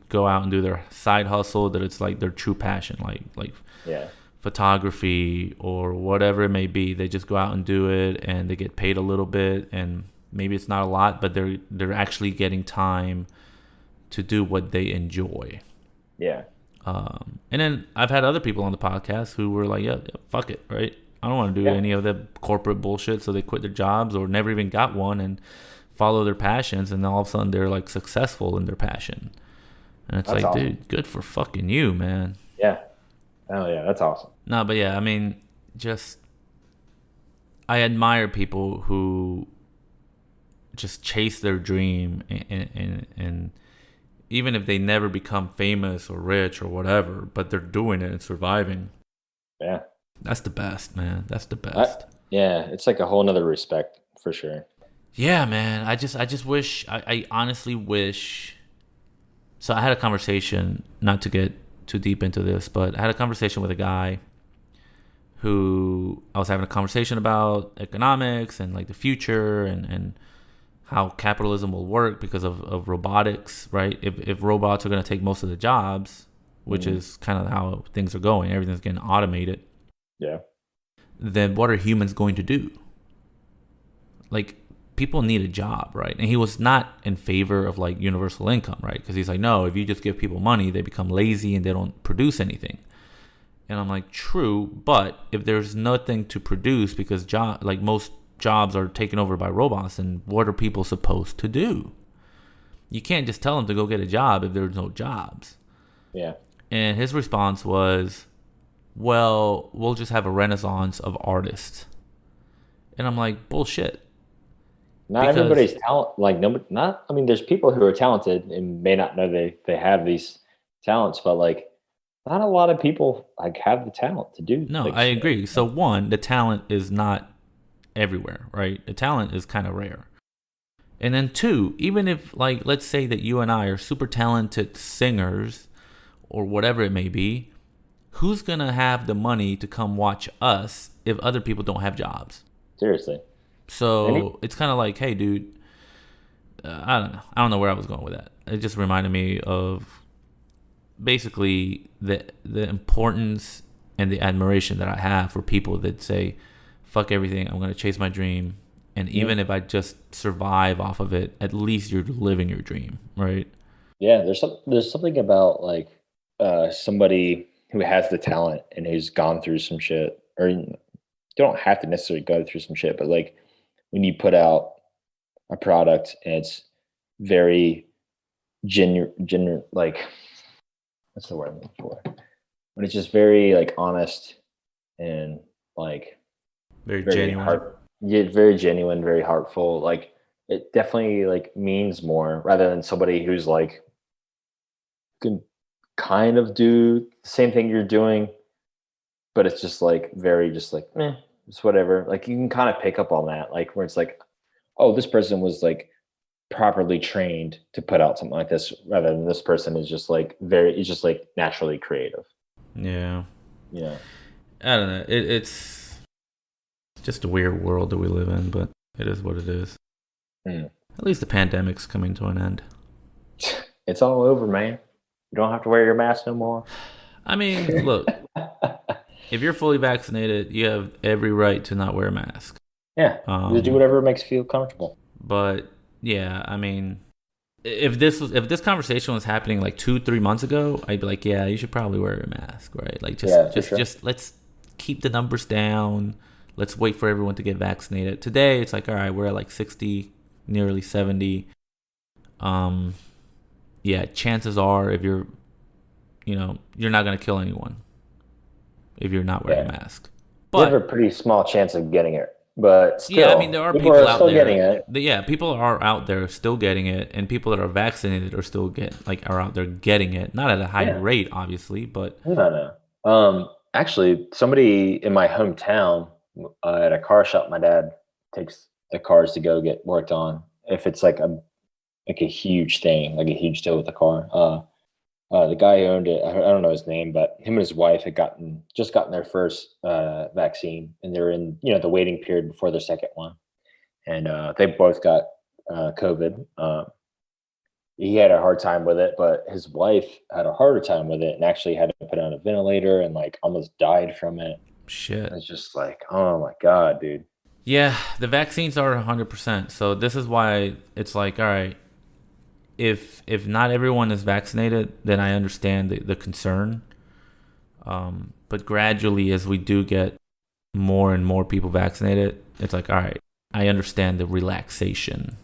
go out and do their side hustle that it's like their true passion, like Yeah. photography or whatever it may be. They just go out and do it, and they get paid a little bit, and maybe it's not a lot, but they're actually getting time to do what they enjoy. Yeah. And then I've had other people on the podcast who were like, yeah, fuck it, right? I don't want to do Yeah. any of the corporate bullshit, so they quit their jobs or never even got one and follow their passions, and all of a sudden they're like successful in their passion. And it's That's like, awesome. dude, good for fucking you, man. Yeah. Oh yeah, that's awesome. No, but yeah, I mean, just I admire people who just chase their dream, and even if they never become famous or rich or whatever, but they're doing it and surviving. Yeah. That's the best, man. That's the I, best. yeah, it's like a whole nother respect for sure. Yeah, man. I just wish. I honestly wish. So I had a conversation, not to get too deep into this, but I had a conversation with a guy who I was having a conversation about economics and like the future, and how capitalism will work because of robotics, right? If robots are going to take most of the jobs, which is kind of how things are going, everything's getting automated, Yeah. then what are humans going to do? Like, people need a job, right? And he was not in favor of like universal income, right? Because he's like, no, if you just give people money, they become lazy and they don't produce anything. And I'm like, true, but if there's nothing to produce because like most jobs are taken over by robots, and what are people supposed to do? You can't just tell them to go get a job if there's no jobs. Yeah. And his response was, well, we'll just have a renaissance of artists. And I'm like, bullshit. Not Because everybody's talent. Like nobody. Not. I mean, there's people who are talented and may not know they have these talents, but like, not a lot of people like have the talent to do no, like I shit. agree. So one, the talent is not everywhere, right? The talent is kind of rare. And then two, even if like let's say that you and I are super talented singers or whatever it may be, who's going to have the money to come watch us if other people don't have jobs? Seriously. So it's kind of like, hey, dude, I don't know. I don't know where I was going with that. It just reminded me of basically the importance and the admiration that I have for people that say, fuck everything, I'm going to chase my dream. And even if I just survive off of it, at least you're living your dream, right? Yeah, there's something about like somebody who has the talent and who's gone through some shit, or you don't have to necessarily go through some shit, but like when you put out a product and it's very genuine, like what's the word I'm looking for? When it's just very like honest and like Very very genuine. yeah, very genuine, very heartful. Like it definitely like means more rather than somebody who's like can kind of do the same thing you're doing, but it's just like very just like it's whatever. Like you can kind of pick up on that, like where it's like, oh, this person was like properly trained to put out something like this, rather than this person is just like it's just like naturally creative. Yeah. Yeah. I don't know. It's just a weird world that we live in, but it is what it is. Mm. At least the pandemic's coming to an end. It's all over, man. You don't have to wear your mask no more. I mean, look, if you're fully vaccinated, you have every right to not wear a mask. Yeah. Just do whatever makes you feel comfortable. But yeah, I mean, if this conversation was happening like 2-3 months ago, I'd be like, yeah, you should probably wear a mask, right? Like just let's keep the numbers down. Let's wait for everyone to get vaccinated. Today, it's like, all right, we're at like 60, nearly 70. Yeah, chances are if you're not going to kill anyone if you're not wearing a mask. But you have a pretty small chance of getting it. But still, yeah, I mean, there are people are out still there getting it. Yeah, people are out there still getting it, and people that are vaccinated are still are out there getting it. Not at a high rate, obviously, but No. Actually, somebody in my hometown at a car shop, my dad takes the cars to go get worked on. If it's like a huge thing, like a huge deal with the car. The guy who owned it, I don't know his name, but him and his wife had just gotten their first vaccine, and they're in the waiting period before their second one, and they both got COVID. He had a hard time with it, but his wife had a harder time with it and actually had to put on a ventilator and like almost died from it. shit. It's just like, oh my God, dude. Yeah, the vaccines are 100%. So this is why it's like, all right, if not everyone is vaccinated, then I understand the concern. But gradually, as we do get more and more people vaccinated, it's like, all right, I understand the relaxation.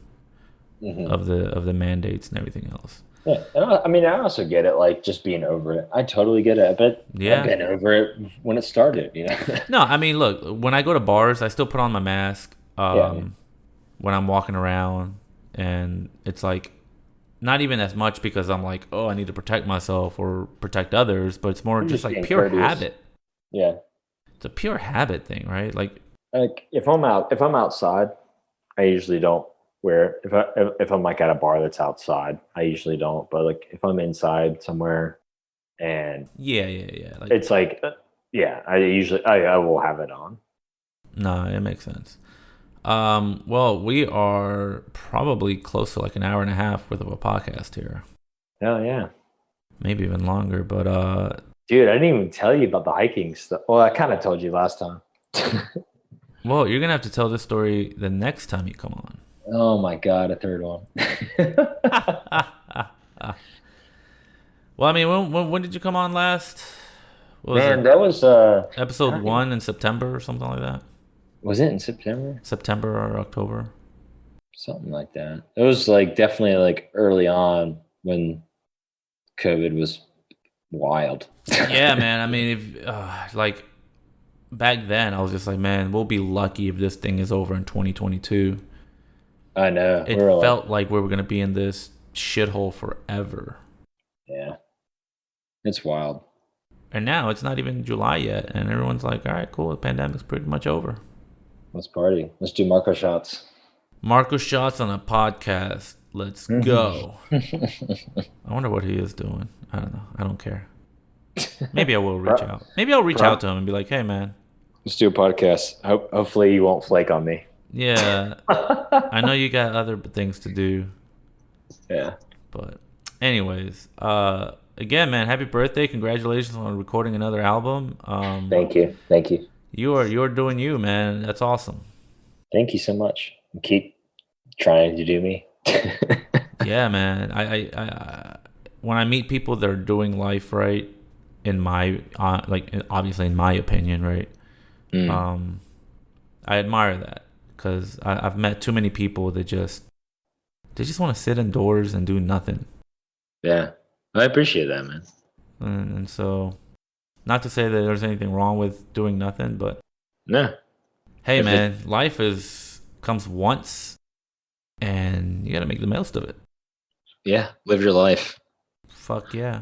Mm-hmm. of the mandates and everything else. Yeah, and I mean, I also get it, like just being over it. I totally get it. I bet I've Yeah. been over it when it started. You know. No, I mean, look, when I go to bars, I still put on my mask Yeah. when I'm walking around, and it's like not even as much because I'm like, oh, I need to protect myself or protect others, but it's more You're just just like being pure courteous. habit. Yeah. It's a pure habit thing, right? Like if I'm outside, I usually don't wear it. If I'm like at a bar that's outside, I usually don't. But like if I'm inside somewhere and yeah. Like, it's like, yeah, I will have it on. no, it makes sense. Well, we are probably close to like an hour and a half worth of a podcast here, Hell yeah. maybe even longer. But Dude, I didn't even tell you about the hiking stuff. Well, I kind of told you last time. well, you're gonna have to tell this story the next time you come on. Oh my God, a third one. Well, I mean, when did you come on last? What was Man, it? that was I Episode don't even, 1 in September or something like that? was it in September? September or October? Something like that. It was like definitely like early on when COVID was wild. Yeah, man. I mean, if like back then, I was just like, man, we'll be lucky if this thing is over in 2022. I know. We It were like, felt like we were gonna be in this shithole forever. yeah, it's wild. And now it's not even July yet, and everyone's like, all right, cool, the pandemic's pretty much over. Let's party. Let's do Marko Shots. Marko Shots on a podcast. Let's go. I wonder what he is doing. I don't know. I don't care. Maybe I will reach out. Maybe I'll reach out to him and be like, hey, man. Let's do a podcast. Hopefully you won't flake on me. Yeah, I know you got other things to do. Yeah. But anyways, again, man, happy birthday. Congratulations on recording another album. Thank you. Thank you. You're doing you, man. That's awesome. Thank you so much. Keep trying to do me. Yeah, man. I when I meet people that are doing life right, in my like obviously in my opinion, right? I admire that because I've met too many people that just want to sit indoors and do nothing. Yeah, I appreciate that, man. And so, not to say that there's anything wrong with doing nothing, but No. hey, man, life comes once, and you got to make the most of it. Yeah, live your life. Fuck yeah.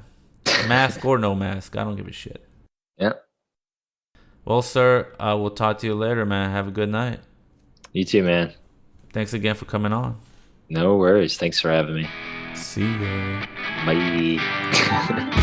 Mask or no mask, I don't give a shit. Yeah. Well, sir, I will talk to you later, man. Have a good night. You too, man. Thanks again for coming on. No worries. Thanks for having me. See ya. Bye.